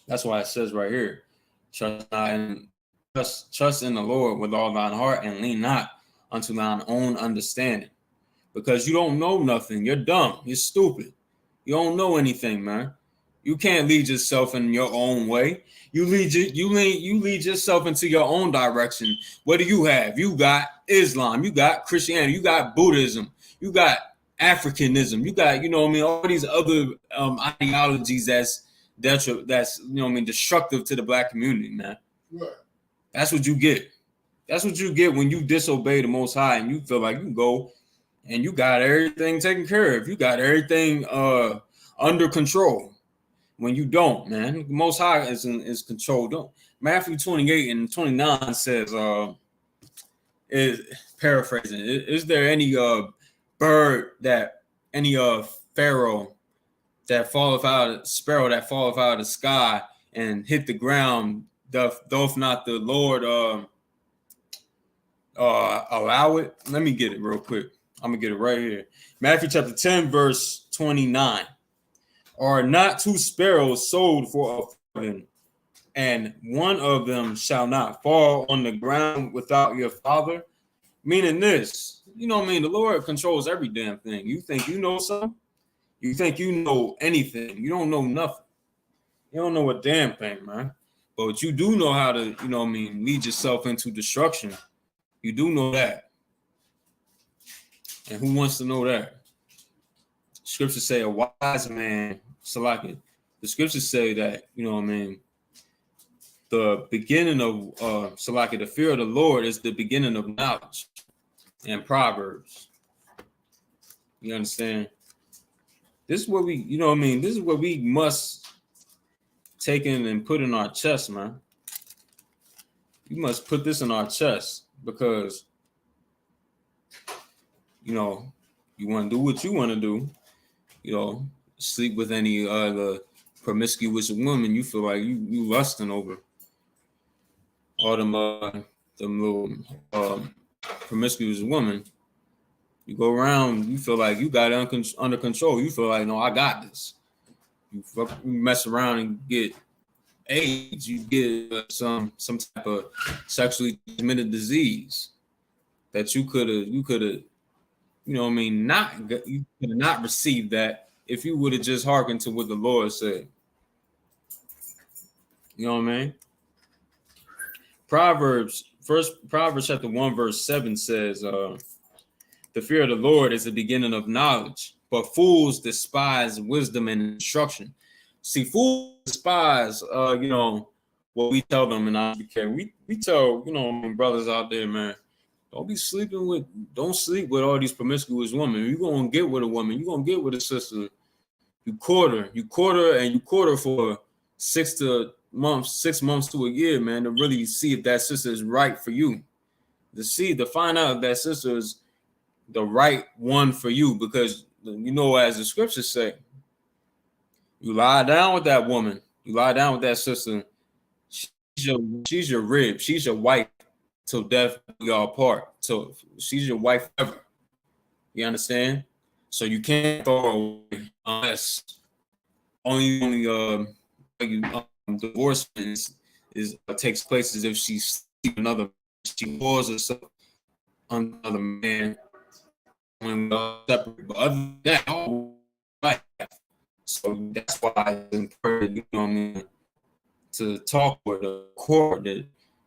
That's why it says right here, trust in the Lord with all thine heart and lean not unto thine own understanding. Because you don't know nothing. You're dumb. You're stupid. You don't know anything, man. You can't lead yourself in your own way. You lead yourself into your own direction. What do you have? You got Islam. You got Christianity. You got Buddhism. You got Africanism. You got, you know what I mean, all these other ideologies that's you know what I mean, destructive to the black community, man. Right. That's what you get. That's what you get when you disobey the Most High and you feel like you can go and you got everything taken care of. You got everything under control. When you don't, man, the Most High is controlled. Matthew 28 and 29 says, is paraphrasing. Is there any bird that any sparrow that falleth out of the sky and hit the ground? Doth not the Lord allow it? Let me get it real quick. I'm gonna get it right here. Matthew chapter 10, verse 29. Are not two sparrows sold for a farthing, and one of them shall not fall on the ground without your Father? Meaning this, you know what I mean? The Lord controls every damn thing. You think you know something? You think you know anything? You don't know nothing. You don't know a damn thing, man. But you do know how to, you know what I mean, lead yourself into destruction. You do know that. And who wants to know that? Scriptures say a wise man, Salaki. The scriptures say that, you know what I mean, the beginning of Salaki, the fear of the Lord is the beginning of knowledge and Proverbs. You understand? This is what we, you know what I mean, this is what we must take in and put in our chest, man. You must put this in our chest because, you know, you want to do what you want to do. You know, sleep with any other promiscuous woman you feel like you lusting over. All them little promiscuous women. You go around, you feel like you got it under control. You feel like, no, I got this. You mess around and get AIDS. You get some type of sexually transmitted disease that you could have, you know what I mean, you could have not received that if you would have just hearkened to what the Lord said. You know what I mean? Proverbs chapter 1, verse 7 says, the fear of the Lord is the beginning of knowledge, but fools despise wisdom and instruction. See, fools despise, what we tell them in I.S.U.P.K. We tell, brothers out there, man, don't sleep with all these promiscuous women. You're gonna get with a woman, you're gonna get with a sister. You court her for 6 months to a year, man, to really see if that sister is right for you. To find out if that sister is the right one for you, because as the scriptures say, you lie down with that woman, you lie down with that sister, she's your rib, she's your wife till death do y'all apart. So she's your wife ever. You understand? So you can't throw her away unless only divorce takes place as if she's she wars herself on another man when separate. But other than that, all right. So that's why it's important, to talk with the court, to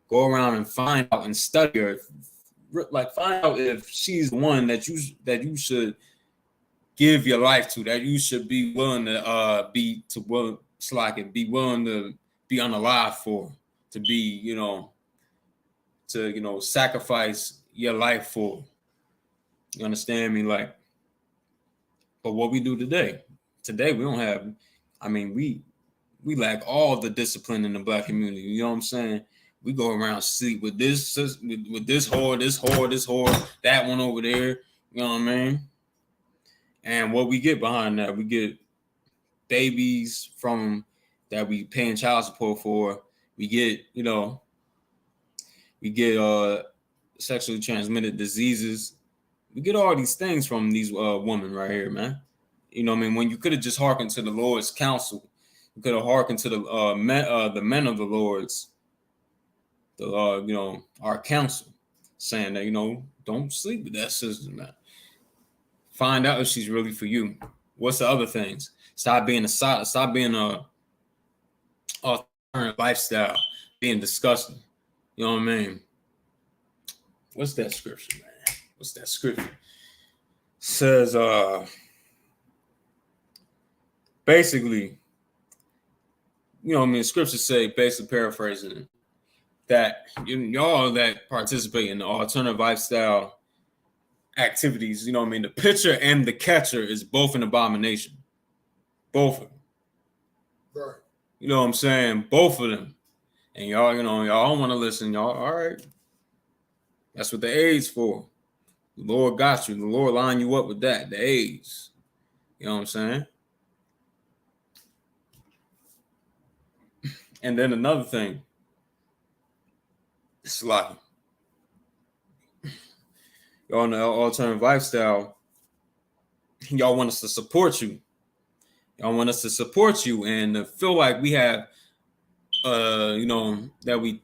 go around and find out and study her, like find out if she's the one that you should give your life to, that you should be willing to be willing to be unalive for, to be sacrifice your life for. You understand me? Like, but what we do today we don't have. I mean, we lack all the discipline in the Black community. You know what I'm saying? We go around sleep with this whore, that one over there. You know what I mean? And what we get behind that, we get babies from that we paying child support for. We get, sexually transmitted diseases. We get all these things from these women right here, man. You know what I mean? When you could have just hearkened to the Lord's counsel, you could have hearkened to the men of the Lord's, our counsel, saying that, don't sleep with that sister, man. Find out if she's really for you. What's the other things? Stop being a alternative lifestyle, being disgusting. You know what I mean? What's that scripture, man? What's that scripture? It says, basically, scriptures say, basically paraphrasing it, that y'all that participate in the alternative lifestyle activities, the pitcher and the catcher is both an abomination. Both of them. Right. You know what I'm saying? Both of them. And y'all, y'all don't want to listen. Y'all, all right. That's what the AIDS for. The Lord got you. The Lord line you up with that. The AIDS. You know what I'm saying? And then another thing. It's like, y'all in the alternative lifestyle, y'all want us to support you. Y'all want us to support you and feel like we have, that we,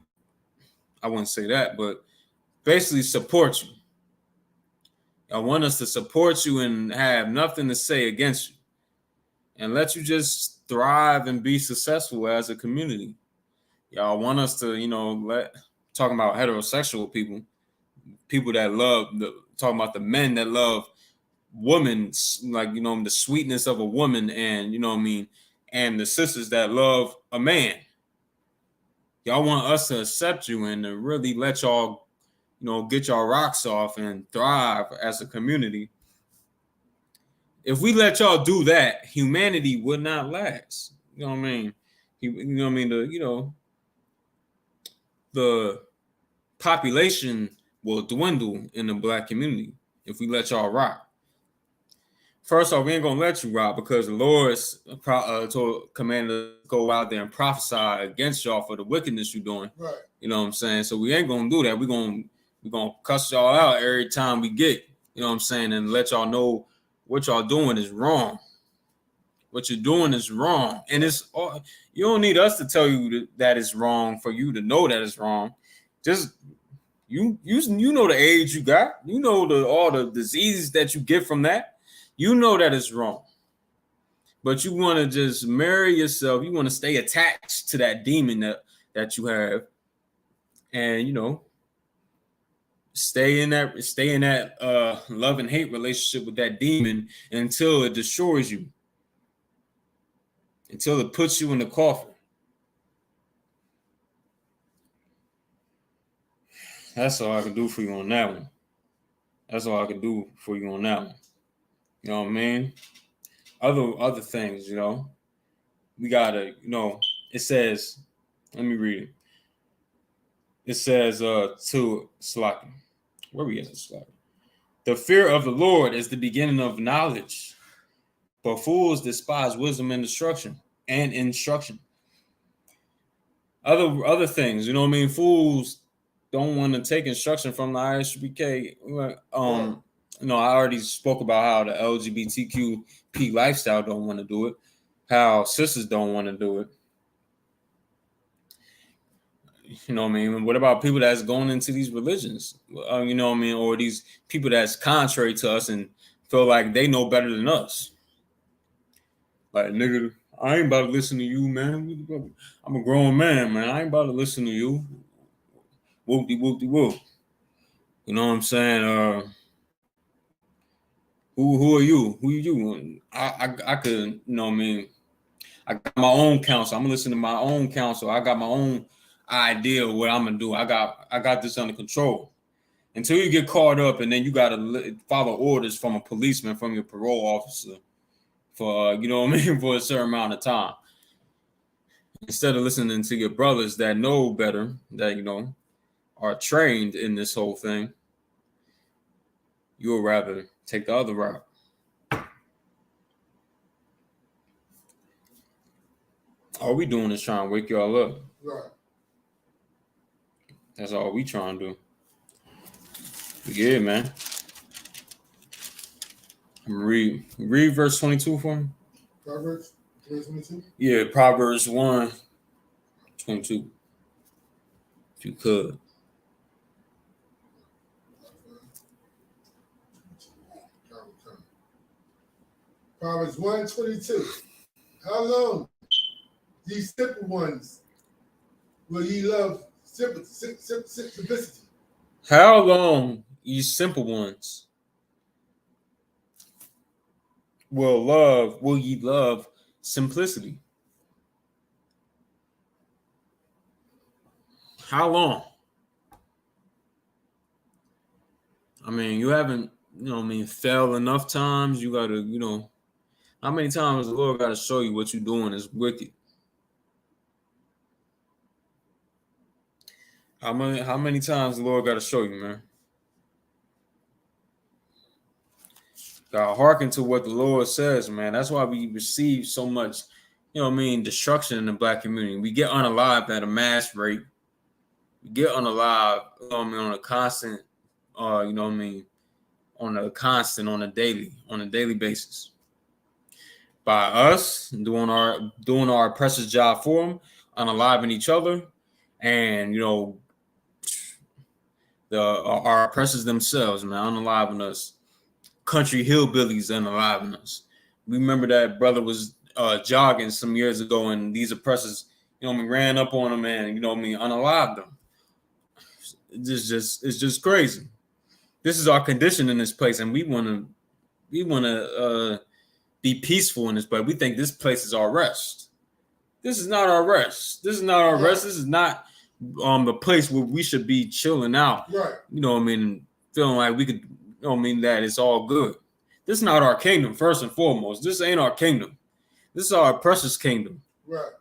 I wouldn't say that, but basically support you. Y'all want us to support you and have nothing to say against you and let you just thrive and be successful as a community. Y'all want us to, talking about heterosexual people that love, talking about the men that love women, like, the sweetness of a woman, and, and the sisters that love a man. Y'all want us to accept you and to really let y'all, get y'all rocks off and thrive as a community. If we let y'all do that, humanity would not last. You know what I mean? The population will dwindle in the Black community if we let y'all rock. First off, we ain't gonna let you rock because the Lord's commanded to go out there and prophesy against y'all for the wickedness you're doing. Right. You know what I'm saying? So we ain't gonna do that. We're gonna cuss y'all out every time we get, and let y'all know what y'all doing is wrong. What you're doing is wrong. And you don't need us to tell you that it's wrong for you to know that it's wrong. Just you know the age you got. You know all the diseases that you get from that. You know that it's wrong. But you want to just marry yourself. You want to stay attached to that demon that you have. And, stay in that love and hate relationship with that demon until it destroys you, until it puts you in the coffin. That's all I can do for you on that one. That's all I can do for you on that one. You know what I mean? Other things, you know, we gotta, you know, it says, let me read it. It says to Slaki. Where we at, Slaki? The fear of the Lord is the beginning of knowledge, but fools despise wisdom and instruction. Other things, you know what I mean? Fools don't want to take instruction from the I.S.U.P.K. You know, I already spoke about how the LGBTQ lifestyle don't want to do it, how sisters don't want to do it. You know what I mean? What about people that's going into these religions? You know what I mean? Or these people that's contrary to us and feel like they know better than us. Like, nigga, I ain't about to listen to you, man. I'm a grown man, man. I ain't about to listen to you. Whoop-de-whoop-de-whoop. You know what I'm saying? Who are you? Who are you? I could, you know what I mean? I got my own counsel. I'm gonna listen to my own counsel. I got my own idea of what I'm gonna do. I got this under control. Until you get caught up, and then you gotta follow orders from a policeman, from your parole officer, for you know what I mean, for a certain amount of time. Instead of listening to your brothers that know better, that you know are trained in this whole thing, you'll rather take the other route. All we doing is trying to wake y'all up. Right. That's all we trying to do. Yeah, man. Read verse 22 for me. Proverbs 22? Yeah, Proverbs 1:22. If you could. Proverbs 1:22. How long, ye simple ones, will ye love simplicity? How long, ye simple ones, will ye love simplicity? How long? I mean, you haven't, you know what I mean, failed enough times. You gotta, you know, how many times the Lord gotta show you what you're doing is wicked? How many times the Lord gotta show you, man? Gotta hearken to what the Lord says, man. That's why we receive so much, you know what I mean, destruction in the black community. We get unalived at a mass rate. We get unalived, you know what I mean, on a constant, you know what I mean, on a daily basis. By us doing our oppressor's job for them, unaliving each other, and you know, our oppressors themselves, man, unaliving us. Country hillbillies unaliving us. We remember that brother was jogging some years ago, and these oppressors, you know what I mean, ran up on him and you know what I mean, unalived him. It's just crazy. This is our condition in this place, and we want to be peaceful in this place. We think this place is our rest. This is not our rest. This is not our rest. This is not the place where we should be chilling out. Right. You know what I mean? Feeling like we could, you know what I mean, that it's all good. This is not our kingdom, first and foremost. This ain't our kingdom. This is our precious kingdom. Right.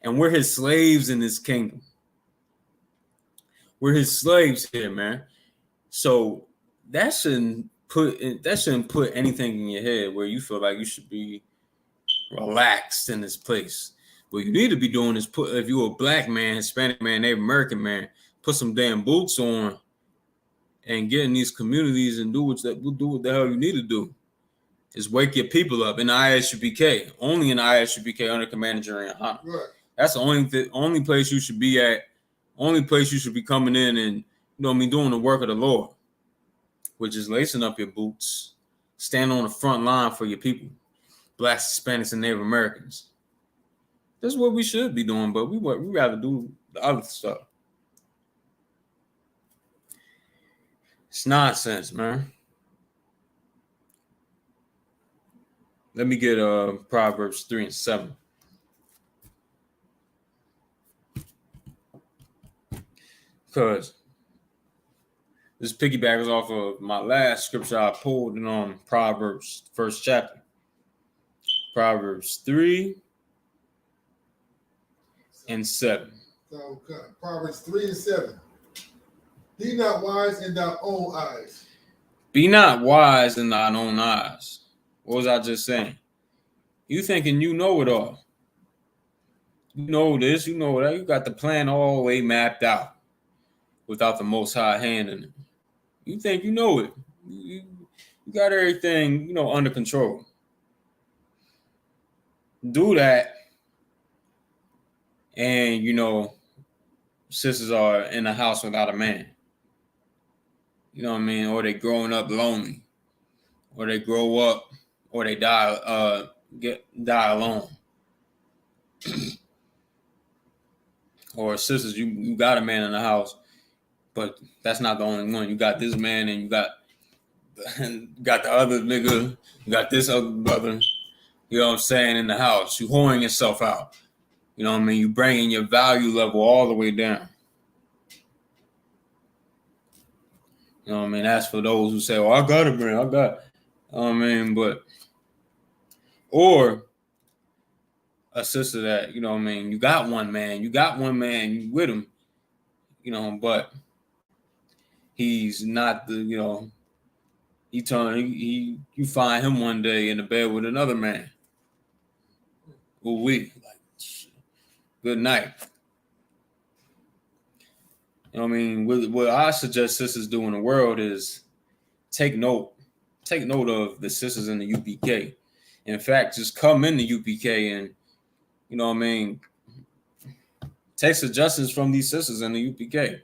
And we're his slaves in this kingdom. We're his slaves here, man. So that shouldn't put anything in your head where you feel like you should be relaxed in this place. What you need to be doing is if you're a black man, Hispanic man, Native American man, put some damn boots on and get in these communities and do what the hell you need to do. Is wake your people up in I.S.U.P.K. Only in I.S.U.P.K. under Commander General YAHANNA. Right. That's the only place you should be at. Only place you should be coming in and you know what I mean, doing the work of the Lord, which is lacing up your boots, stand on the front line for your people, blacks, Hispanics, and Native Americans. That's what we should be doing, but we rather do the other stuff. It's nonsense, man. Let me get Proverbs 3 and 7. Because this piggybacks off of my last scripture I pulled in on Proverbs, first chapter. Proverbs 3 and 7. So Proverbs 3 and 7. Be not wise in thy own eyes. Be not wise in thine own eyes. What was I just saying? You thinking you know it all. You know this, you know that. You got the plan all the way mapped out without the Most High hand in it. You think you know it. You got everything, you know, under control. Do that, and, you know, sisters are in a house without a man. You know what I mean? Or they growing up lonely. Or they grow up, or they die alone. Or sisters, you got a man in the house, but that's not the only one. You got this man, and you got the other nigga, you got this other brother, you know what I'm saying, in the house. You whoring yourself out. You know what I mean? You bringing your value level all the way down. You know what I mean? That's for those who say, "Oh, I got a man, I got," you know what I mean? But, or a sister that, you know what I mean, you got one man, you with him, you know, but he's not the, you know, you find him one day in the bed with another man. Like, good night. You know what I mean? What I suggest sisters do in the world is take note of the sisters in the UPK. In fact, just come in the UPK and, you know what I mean, take suggestions from these sisters in the UPK.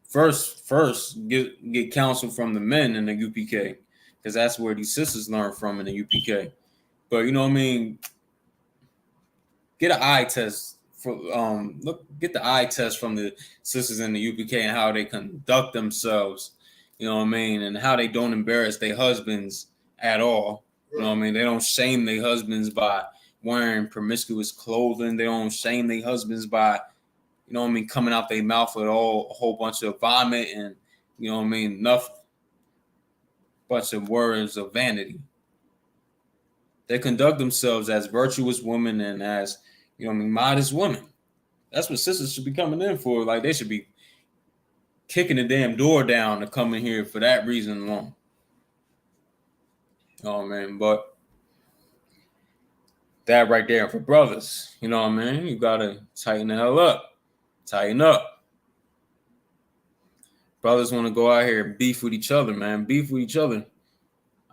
First, get counsel from the men in the UPK, because that's where these sisters learn from in the UPK. But, you know what I mean, get an eye test get the eye test from the sisters in the UPK and how they conduct themselves, you know what I mean, and how they don't embarrass their husbands at all. You know what I mean? They don't shame their husbands by wearing promiscuous clothing. They don't shame their husbands by, you know what I mean, coming out their mouth with a whole bunch of vomit and, you know what I mean, nothing. Bunch of words of vanity. They conduct themselves as virtuous women and as, you know what I mean, modest women. That's what sisters should be coming in for. Like, they should be kicking the damn door down to come in here for that reason alone. You know what I mean? But that right there for brothers, you know what I mean? You gotta tighten the hell up. Tighten up. Brothers want to go out here and beef with each other, man. Beef with each other.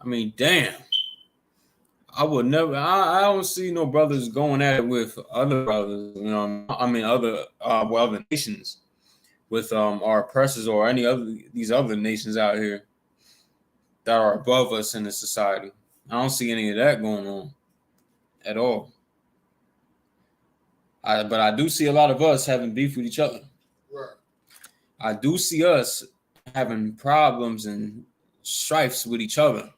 I mean, damn. I would never. I don't see no brothers going at it with other brothers. You know, I mean, other nations with our oppressors or these other nations out here that are above us in the society. I don't see any of that going on at all. But I do see a lot of us having beef with each other. Right. I do see us having problems and strifes with each other.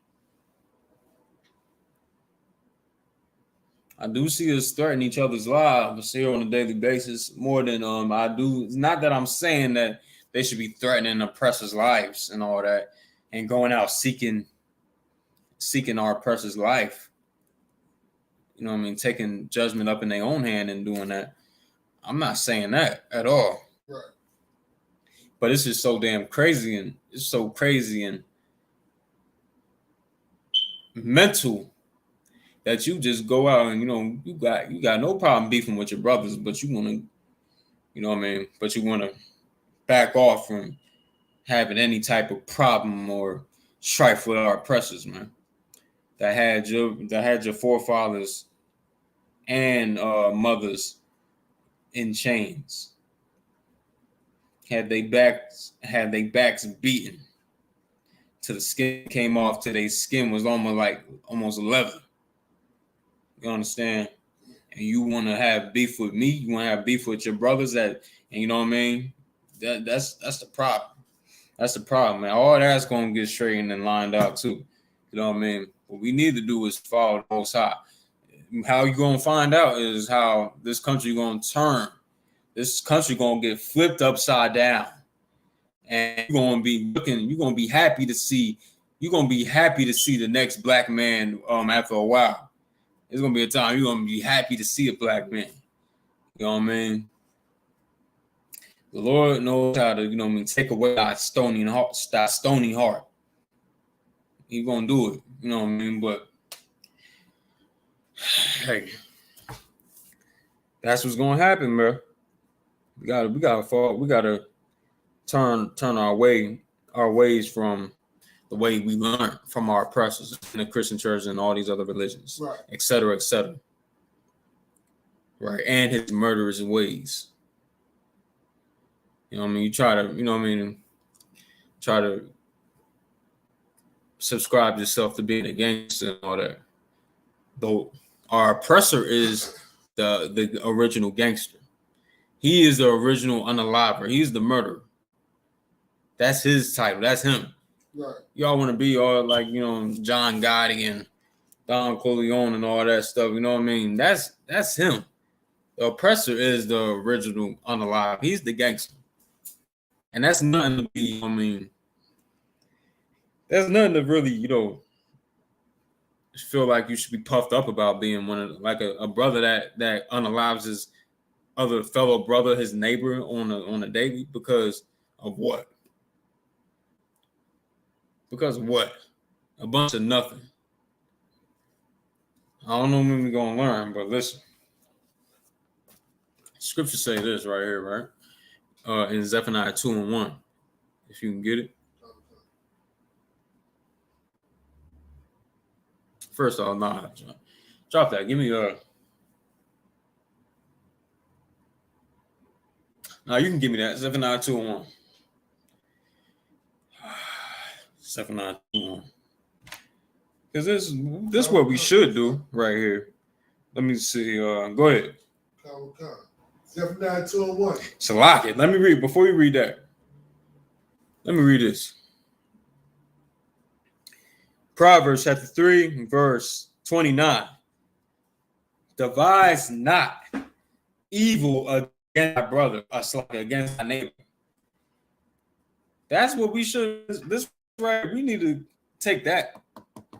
I do see us threaten each other's lives here on a daily basis more than I do. It's not that I'm saying that they should be threatening oppressors' lives and all that and going out seeking our oppressor's life. You know what I mean? Taking judgment up in their own hand and doing that. I'm not saying that at all. Right. But it's just so damn crazy and it's so crazy and mental that you just go out and, you know, you got no problem beefing with your brothers, but you want to, you know what I mean? But you want to back off from having any type of problem or strife with our oppressors, man. That had your forefathers and mothers in chains. Had they backs beaten till the skin came off, till their skin was almost leather. You understand? And you want to have beef with me? You want to have beef with your brothers? And you know what I mean? That's the problem. That's the problem, man. All that's gonna get straightened and lined out too. You know what I mean? What we need to do is follow the Most High. How you gonna find out is how this country gonna turn. This country gonna get flipped upside down, and you're gonna be looking. You're gonna be happy to see. You're gonna be happy to see the next black man. After a while, it's gonna be a time you're gonna be happy to see a black man. You know what I mean? The Lord knows how to, you know what I mean, take away that stony heart. He's gonna do it. You know what I mean? But hey, that's what's gonna happen, bro. We gotta turn our ways from the way we learn from our oppressors in the Christian church and all these other religions, Right. et cetera, et cetera. Right, and his murderous ways. You know what I mean? You try to subscribe yourself to being a gangster and all that. Though our oppressor is the original gangster. He is the original unaliver. He's the murderer. That's his title. That's him. Right. Y'all want to be all like, you know, John Gotti and Don Corleone and all that stuff. You know what I mean? That's him. The oppressor is the original unalive. He's the gangster. And that's nothing to be, I mean, there's nothing to really, you know, feel like you should be puffed up about being one of like a brother that unalives his other fellow brother, his neighbor on a daily because of what? Because of what? A bunch of nothing. I don't know when we're gonna learn, but listen. Scripture say this right here, right? In Zephaniah 2:1. If you can get it. First off, nah, drop that. Give me Now you can give me that. Zephaniah 2:1. Zephaniah 2:1. Because this is what we should do right here. Let me see. Go ahead. Zephaniah 2:1. Salak it. Let me read before you read that. Let me read this. Proverbs chapter 3, verse 29. Devise not evil against thy brother, against thy neighbor. That's what we should. This right. We need to take that.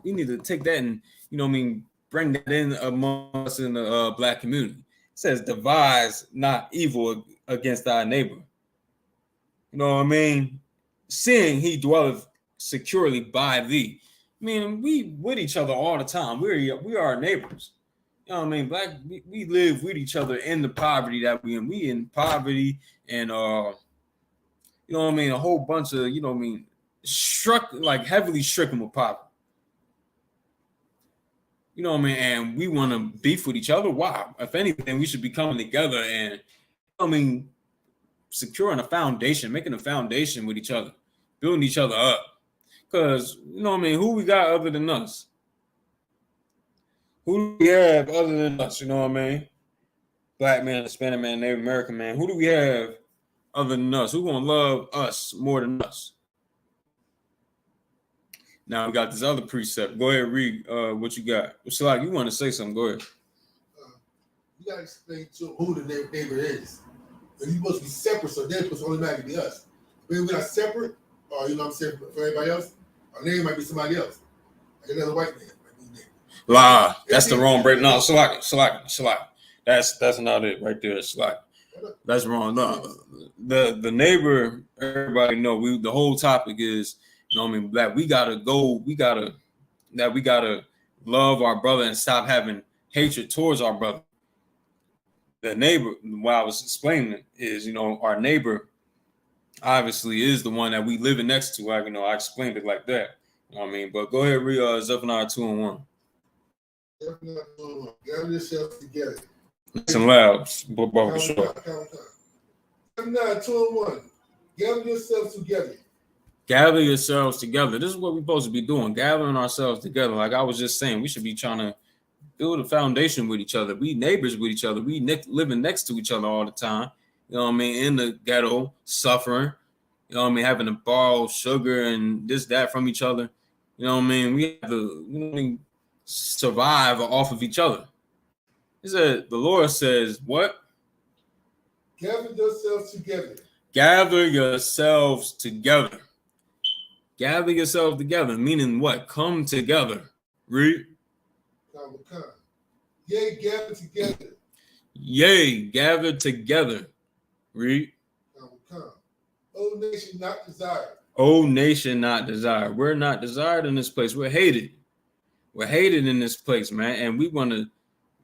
We need to take that and, you know what I mean, bring that in among us in the black community. It says, devise not evil against thy neighbor. You know what I mean? Seeing he dwelleth securely by thee. I mean, we with each other all the time. We are neighbors. You know what I mean? Black, we live with each other in the poverty that we in. We in poverty and you know what I mean, a whole bunch of, you know what I mean, heavily stricken with poverty. You know what I mean? And we want to beef with each other. Wow. If anything, we should be coming together and, I mean, securing a foundation, making a foundation with each other, building each other up. Because, you know what I mean, who we got other than us? Who do we have other than us? You know what I mean? Black man, Hispanic man, Native American man. Who do we have other than us? Who gonna love us more than us? Now we got this other precept. Go ahead, read what you got. So, like, you want to say something? Go ahead. You gotta explain to who the neighbor is. And you're supposed to be separate, so they're supposed to automatically be us. But if we're not separate, or you know what I'm saying, for everybody else, our name might be somebody else. Like another white man might be neighbor. La, that's the wrong break. No, Salak. That's not it right there. Salak. That's wrong. No, the neighbor. Everybody know. The whole topic is, you know what I mean, black. We gotta love our brother and stop having hatred towards our brother. The neighbor, while I was explaining it, is, you know, our neighbor obviously is the one that we living next to. I, you know, I explained it like that. You know what I mean? But go ahead, read Zephaniah 2:1. Zephaniah 2:1. Gather yourselves together. Some loud, but sure. Zephaniah 2:1. Gather yourselves together. Gather yourselves together. This is what we're supposed to be doing, gathering ourselves together. Like I was just saying, we should be trying to build a foundation with each other. We neighbors with each other. We living next to each other all the time. You know what I mean? In the ghetto, suffering. You know what I mean? Having to borrow sugar and this, that from each other. You know what I mean? We have to, you know what I mean, survive off of each other. He said, the Lord says, what? Gather yourselves together. Gather yourselves together. Gather yourselves together, meaning what? Come together. Read. Come. Yea, gather together. Yea, gather together. Read. Come. O nation not desired. O nation not desired. We're not desired in this place. We're hated. We're hated in this place, man. And we want to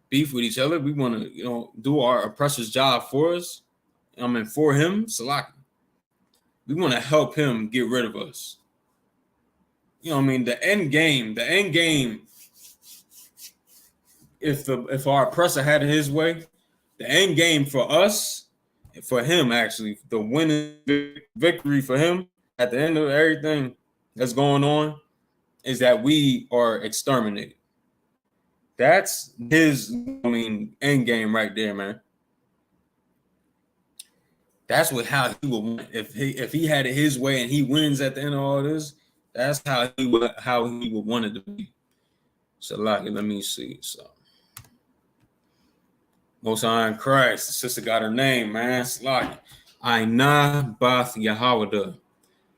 beef with each other. We want to, you know, do our oppressor's job for us. For him, Salaki. We want to help him get rid of us. You know what I mean? The end game, if our oppressor had it his way, the end game for us, for him actually, the winning victory for him at the end of everything that's going on is that we are exterminated. That's his, end game right there, man. That's how he would win. If he had it his way and he wins at the end of all this, that's how he would want it to be. So, like, let me see. So, Most High in Christ. The sister got her name, man. It's like I.S.U.P.K Yahweh.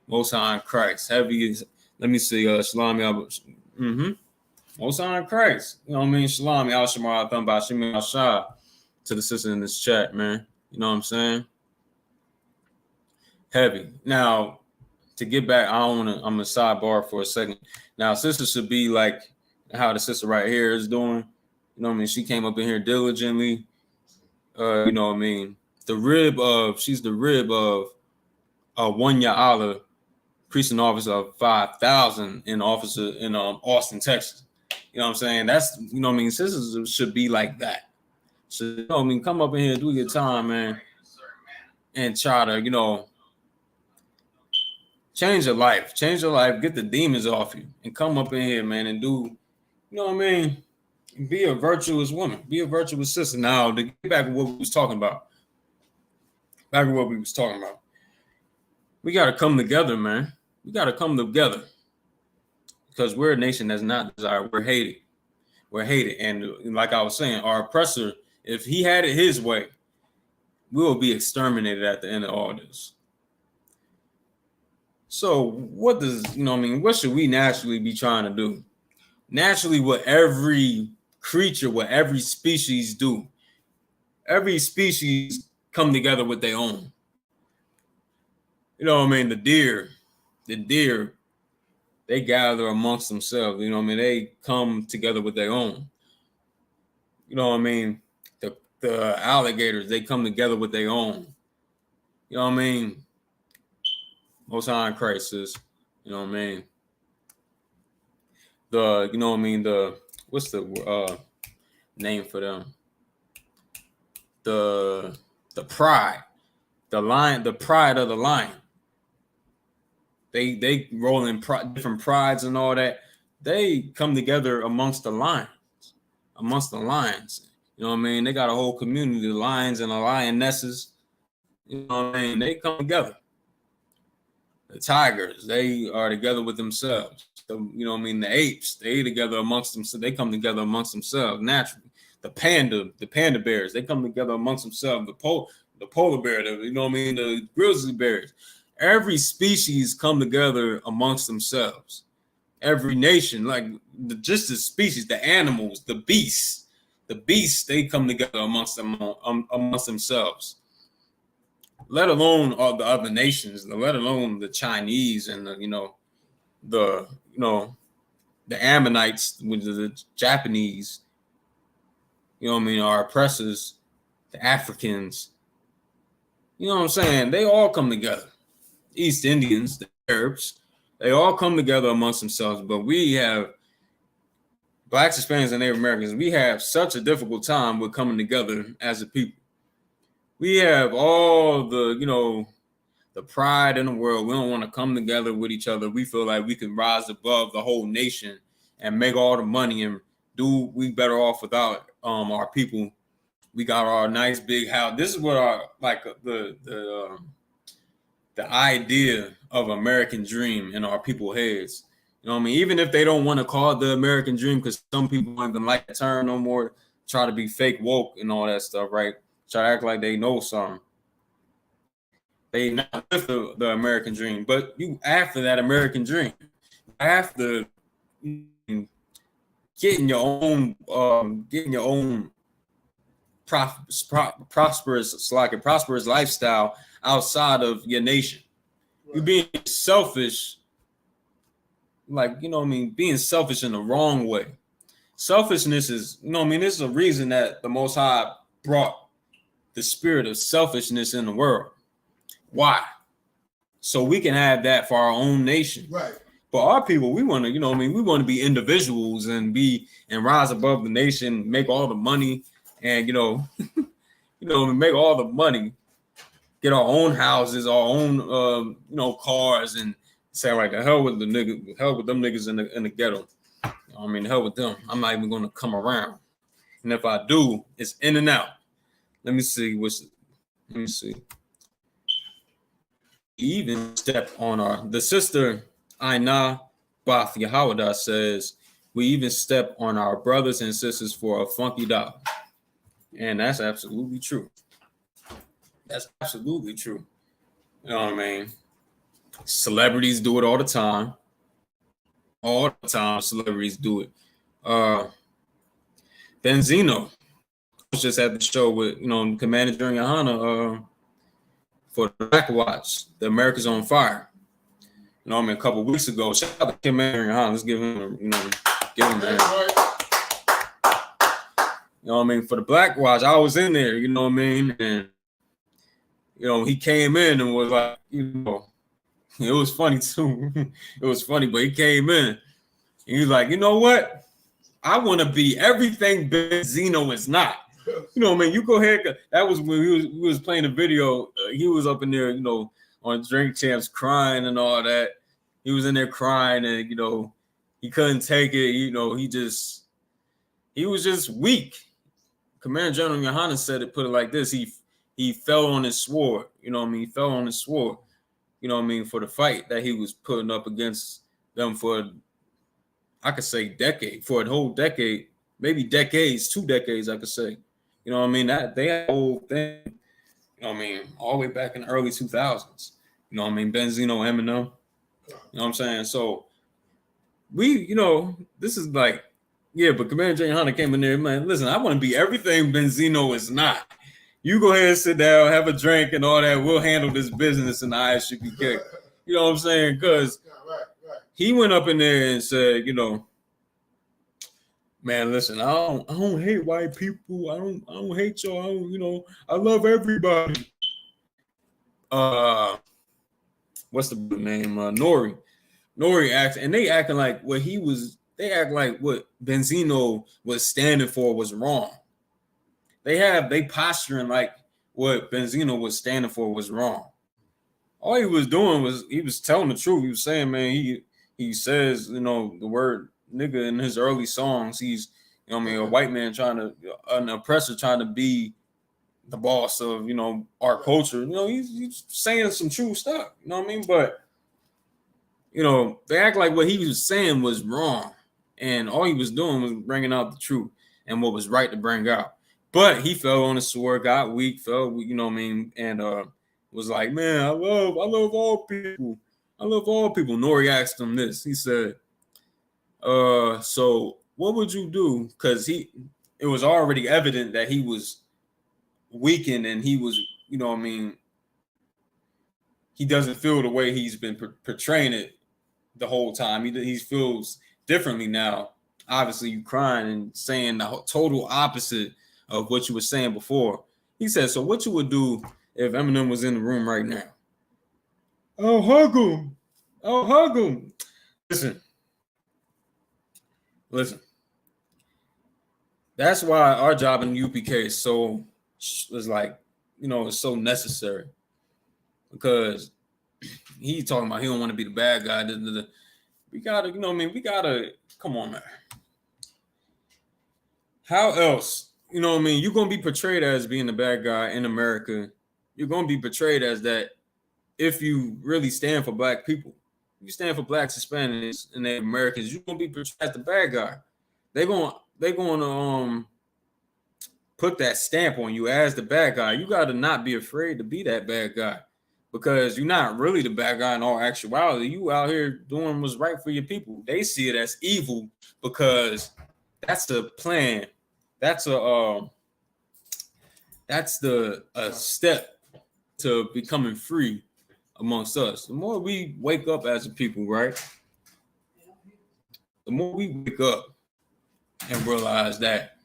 Most High in Christ. Heavy. Let me see. Shalom. Most High in Christ. You know what I mean? Shalom. Al-Shamar Al-Thamba Al-Shah to the sister in this chat, man. You know what I'm saying? Heavy. Now, to get back, I'm gonna sidebar for a second. Now, sister should be like how the sister right here is doing. You know what I mean? She came up in here diligently. You know what I mean? She's the rib of one Ya'ala, priest and officer of 5,000 in Austin, Texas. You know what I'm saying? That's, you know what I mean? Sisters should be like that. So, you know what I mean? Come up in here, do your time, man, and try to, you know, change your life, get the demons off you, and come up in here, man, and do, you know what I mean? Be a virtuous woman, be a virtuous sister. Now, to get back to what we was talking about, we got to come together, man. We got to come together because we're a nation that's not desired. We're hated. And like I was saying, our oppressor, if he had it his way, we will be exterminated at the end of all this. So what does, you know what I mean? What should we naturally be trying to do? Naturally, what every creature, what every species do. Every species come together with their own. You know what I mean? The deer, they gather amongst themselves. You know what I mean? They come together with their own. You know what I mean? The alligators, they come together with their own. You know what I mean? Most High in Christ is, you know what I mean? You know what I mean? What's the name for them? The pride. The lion, the pride of the lion. They roll in different prides and all that. They come together amongst the lions. You know what I mean? They got a whole community, the lions and the lionesses. You know what I mean? They come together. The tigers, they are together with themselves. You know what I mean? The apes, they together amongst themselves. They come together amongst themselves naturally. The panda bears, they come together amongst themselves. The polar bear, you know what I mean? The grizzly bears. Every species come together amongst themselves. Every nation, like just the species, the animals, the beasts, they come together amongst themselves. Let alone all the other nations, let alone the Chinese and the Ammonites, with the Japanese. You know what I mean? Our oppressors, the Africans. You know what I'm saying? They all come together. East Indians, the Arabs, they all come together amongst themselves. But we have Blacks, Hispanics, and Native Americans. We have such a difficult time with coming together as a people. We have all the pride in the world. We don't want to come together with each other. We feel like we can rise above the whole nation and make all the money and we better off without our people. We got our nice big house. This is what our the the idea of American dream in our people's heads. You know what I mean? Even if they don't want to call it the American dream, because some people don't even like the term no more, try to be fake woke and all that stuff, right? Try to act like they know something. They not with the American dream, but you after that American dream, after getting your own prosperous lifestyle outside of your nation. Right. You're being selfish, like, you know what I mean, being selfish in the wrong way. Selfishness is, you know what I mean, this is a reason that the Most High brought the spirit of selfishness in the world. Why? So we can have that for our own nation. Right. But our people, we want to, you know what I mean, we want to be individuals and rise above the nation, make all the money, and make all the money, get our own houses, our own cars, and say like the hell with them niggas in the ghetto. I mean, hell with them. I'm not even gonna come around. And if I do, it's in and out. Let me see. Even step on the sister I.S.U.P.K Yahawada says, we even step on our brothers and sisters for a funky dollar. And that's absolutely true. That's absolutely true. You know what I mean? Celebrities do it all the time. All the time, celebrities do it. Benzino just had the show with, Commander during YAHANNA for the Black Watch, The America's on Fire. You know what I mean? A couple of weeks ago. Shout out to Commander YAHANNA. Let's give him You know what I mean? For the Black Watch, I was in there, you know what I mean? And, he came in and was like, it was funny too. It was funny, but he came in and he was like, you know what? I want to be everything Benzino is not. You know what I mean? You go ahead. That was when we was playing the video. He was up in there, on Drink Champs crying and all that. He was in there crying and, he couldn't take it. He was just weak. Commander General YAHANNA put it like this. He fell on his sword. You know what I mean? He fell on his sword. You know what I mean? For the fight that he was putting up against them for, I could say for a whole decade, maybe decades, 2 decades, I could say. You know what I mean? That they had a whole thing, you know what I mean, all the way back in the early 2000s. You know what I mean? Benzino, Eminem. You know what I'm saying? So this is like, yeah, but Commander YAHANNA came in there, man, listen, I want to be everything Benzino is not. You go ahead and sit down, have a drink and all that. We'll handle this business in the I.S.U.P.K. You know what I'm saying? Because he went up in there and said, man, listen, I don't hate white people. I don't hate y'all. I love everybody. What's the name? Nori acting, and they acting like they act like what Benzino was standing for was wrong. They posturing like what Benzino was standing for was wrong. All he was doing was he was telling the truth. He was saying, man, he says, the word nigga in his early songs. He's, a white man an oppressor trying to be the boss of, our culture. He's saying some true stuff. You know what I mean? But, they act like what he was saying was wrong. And all he was doing was bringing out the truth and what was right to bring out. But he fell on his sword, got weak, you know what I mean? And was like, man, I love all people. I love all people. Nori asked him this. He said, so what would you do? Because it was already evident that he was weakened and he was, you know what I mean, he doesn't feel the way he's been portraying it the whole time. He feels differently now. Obviously, you crying and saying the total opposite of what you were saying before. He said, so what you would do if Eminem was in the room right now? I'll hug him. Listen. That's why our job in UPK is so necessary. Because he talking about he don't want to be the bad guy. We gotta, come on, man. How else? You know what I mean? You're going to be portrayed as being the bad guy in America. You're going to be portrayed as that if you really stand for black people. If you stand for blacks, Hispanics, and Native Americans, you're gonna be portrayed as the bad guy. They're gonna put that stamp on you as the bad guy. You gotta not be afraid to be that bad guy, because you're not really the bad guy in all actuality. You out here doing what's right for your people. They see it as evil because that's the plan. That's a step to becoming free amongst us. The more we wake up as a people, right? The more we wake up and realize that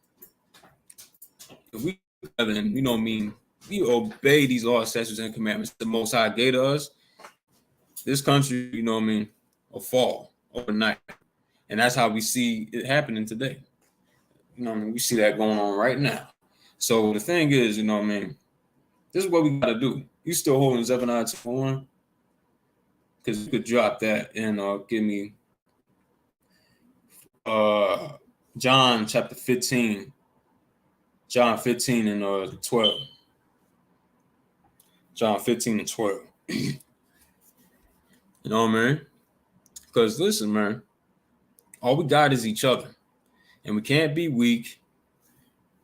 if we you know what I mean, we obey these laws, statutes, and commandments the Most High gave to us, this country, you know what I mean, will fall overnight. And that's how we see it happening today. You know what I mean? We see that going on right now. So the thing is, you know what I mean, this is what we got to do. You still holding Zephaniah 2:1? Because you could drop that and give me John chapter 15. John 15 and 12. John 15 and 12. You know what I mean? Because listen, man, all we got is each other. And we can't be weak.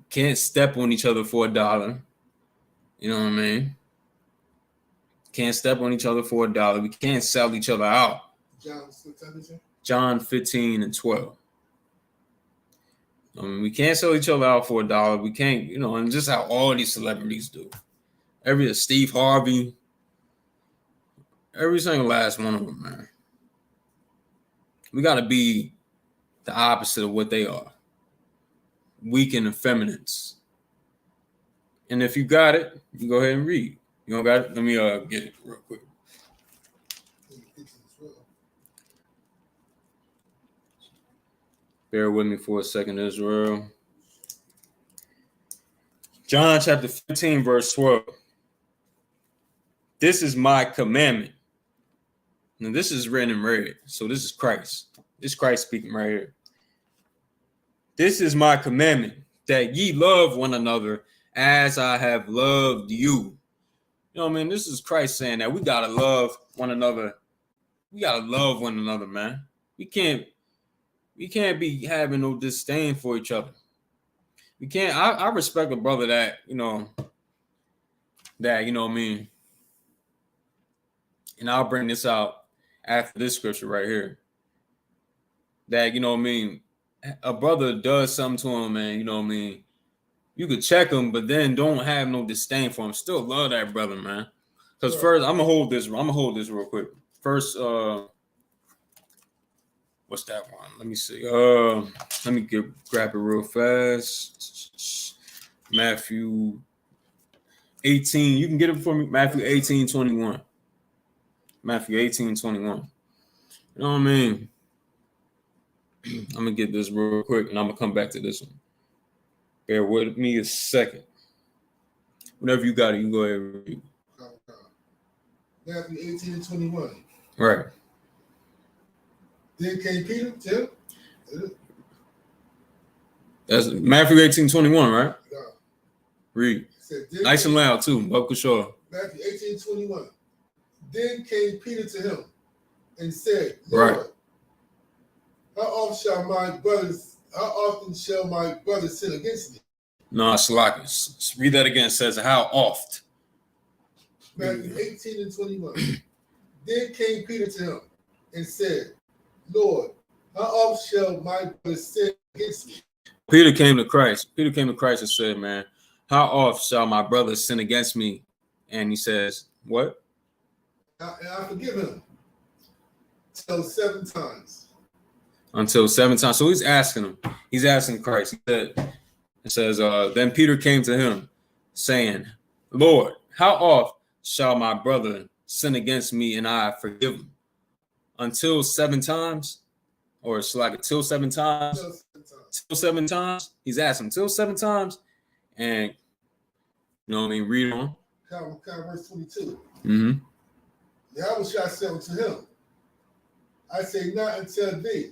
Can't step on each other for $1. You know what I mean? Can't step on each other for $1. We can't sell each other out. John 15 and 12. I mean, we can't sell each other out for $1. We can't, you know, and just how all these celebrities do. Steve Harvey, every single last one of them, man. We got to be the opposite of what they are. Weak and effeminates. And if you got it, you go ahead and read. You don't got it? Let me get it real quick. Bear with me for a second, Israel. John chapter 15, verse 12. This is my commandment. Now, this is written in red. So this is Christ. This is Christ speaking right here. This is my commandment, that ye love one another as I have loved you. You know what I mean? This is Christ saying that we got to love one another. We got to love one another, man. We can't be having no disdain for each other. We can't. I respect a brother that, you know what I mean? And I'll bring this out after this scripture right here. That, you know what I mean? A brother does something to him, man, you know what I mean? You could check him, but then don't have no disdain for him. Still love that brother, man. Because first, I'm gonna hold this real quick. First, what's that one? Let me see. Let me grab it real fast. Matthew 18. You can get it for me. Matthew 18:21. Matthew 18:21. You know what I mean? I'm gonna get this real quick, and I'm gonna come back to this one. Bear with me a second. Whenever you got it, you can go ahead and read. Matthew 18:21. Right. Then came Peter, Tim. That's Matthew 18:21, right? Yeah. Read. Nice and loud too, Uncle Shaw. Matthew 18:21. Then came Peter to him and said, Lord, Right. how often shall my brothers sin against me? No, Salakis. Read that again. It says, how oft? Matthew 18:21. Then came Peter to him and said, Lord, how oft shall my brothers sin against me? Peter came to Christ. Peter came to Christ and said, man, how oft shall my brothers sin against me? And he says, what? And I forgive him till 7 times. Until 7 times. So he's asking him. He's asking Christ. It says, then Peter came to him, saying, Lord, how oft shall my brother sin against me and I forgive him? Until 7 times? Or it's like until 7 times? Till 7 times? He's asking till 7 times. And, you know what I mean? Read on. Verse 22. Mm-hmm. Yahweh said unto him, I say not until thee,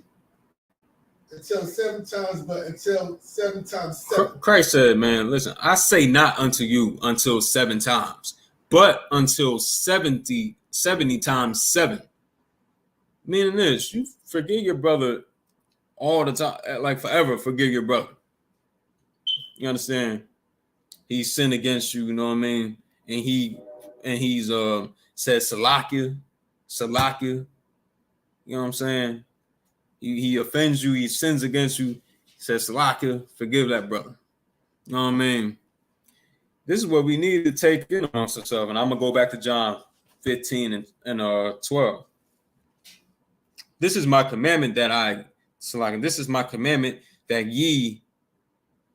until 7 times, but until 7 times 7. Christ said, man, listen, I say not unto you until 7 times. but until 70 times 7. Meaning this, you forgive your brother all the time, like forever, forgive your brother. You understand? He sinned against you, you know what I mean? And he's said Salakia. You know what I'm saying? He offends you, he sins against you, says Salakia, forgive that brother. You know what I mean? This is what we need to take in amongst ourselves. And I'm gonna go back to John 15 and 12. This is my commandment this is my commandment that ye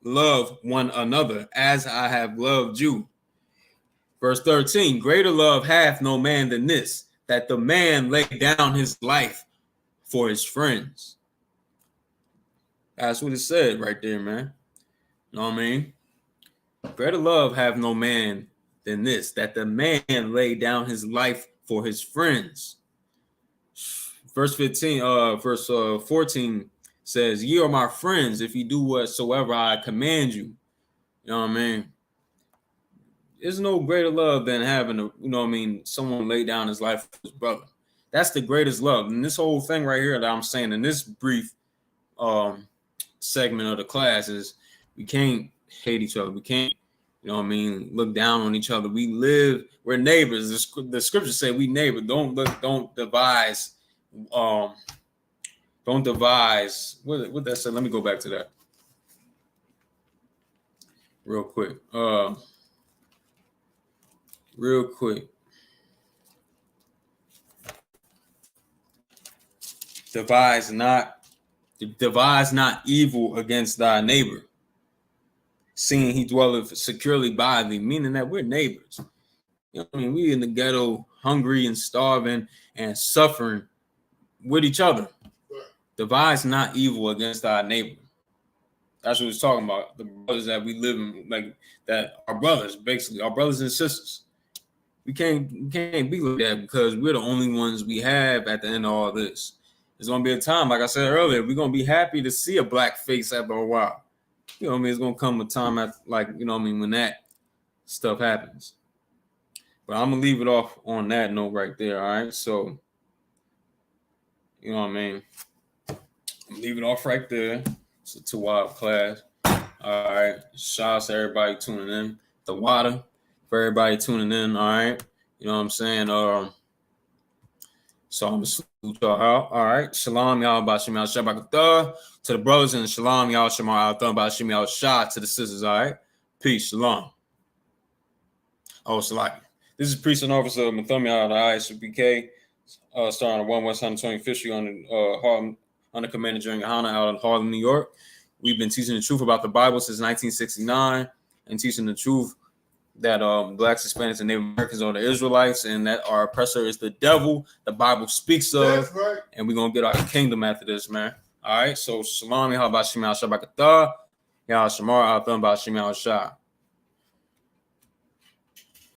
love one another as I have loved you. Verse 13, greater love hath no man than this, that the man lay down his life for his friends. That's what it said right there, man. You know what I mean? Greater love have no man than this, that the man lay down his life for his friends. Verse 14 says, ye are my friends if you do whatsoever I command you. You know what I mean? There's no greater love than having someone lay down his life for his brother. That's the greatest love. And this whole thing right here that I'm saying in this brief segment of the class is we can't hate each other. We can't, look down on each other. We're neighbors. The scriptures say we neighbors. Don't devise. Don't devise. What that said? Let me go back to that real quick. Devise not evil against thy neighbor, seeing he dwelleth securely by thee, meaning that we're neighbors. You know what I mean? We in the ghetto, hungry and starving and suffering with each other. Devise not evil against our neighbor. That's what it's talking about. The brothers that we live in, like that, our brothers, basically, our brothers and sisters. We can't be like that because we're the only ones we have at the end of all this. There's gonna be a time, like I said earlier, we're gonna be happy to see a black face after a while. You know what I mean? It's gonna come a time after, when that stuff happens. But I'm gonna leave it off on that note right there. All right. So, you know what I mean? Leave it off right there. It's a 2-hour class. All right. Shout out to everybody tuning in. The water for everybody tuning in. All right. You know what I'm saying? So I'm gonna salute y'all out. All right. Shalom, y'all bashim y'all shabakatah. To the brothers, and shalom, y'all shamar al bashim y'all shah to the sisters. All right. Peace. Shalom. Oh, Salaki. This is Priest and Officer of Mathumya of the I.S.U.P.K. Starting on 1 West 125th Street on the Harlem, under Commander General YAHANNA out in Harlem, New York. We've been teaching the truth about the Bible since 1969 and teaching the truth that blacks, Hispanics, and Native Americans are the Israelites and that our oppressor is the devil the Bible speaks of. That's right. And we're going to get our kingdom after this, man. All right. So, shalom, y'all bashim al shabakatah. Y'all shamar al thun bashim al shah.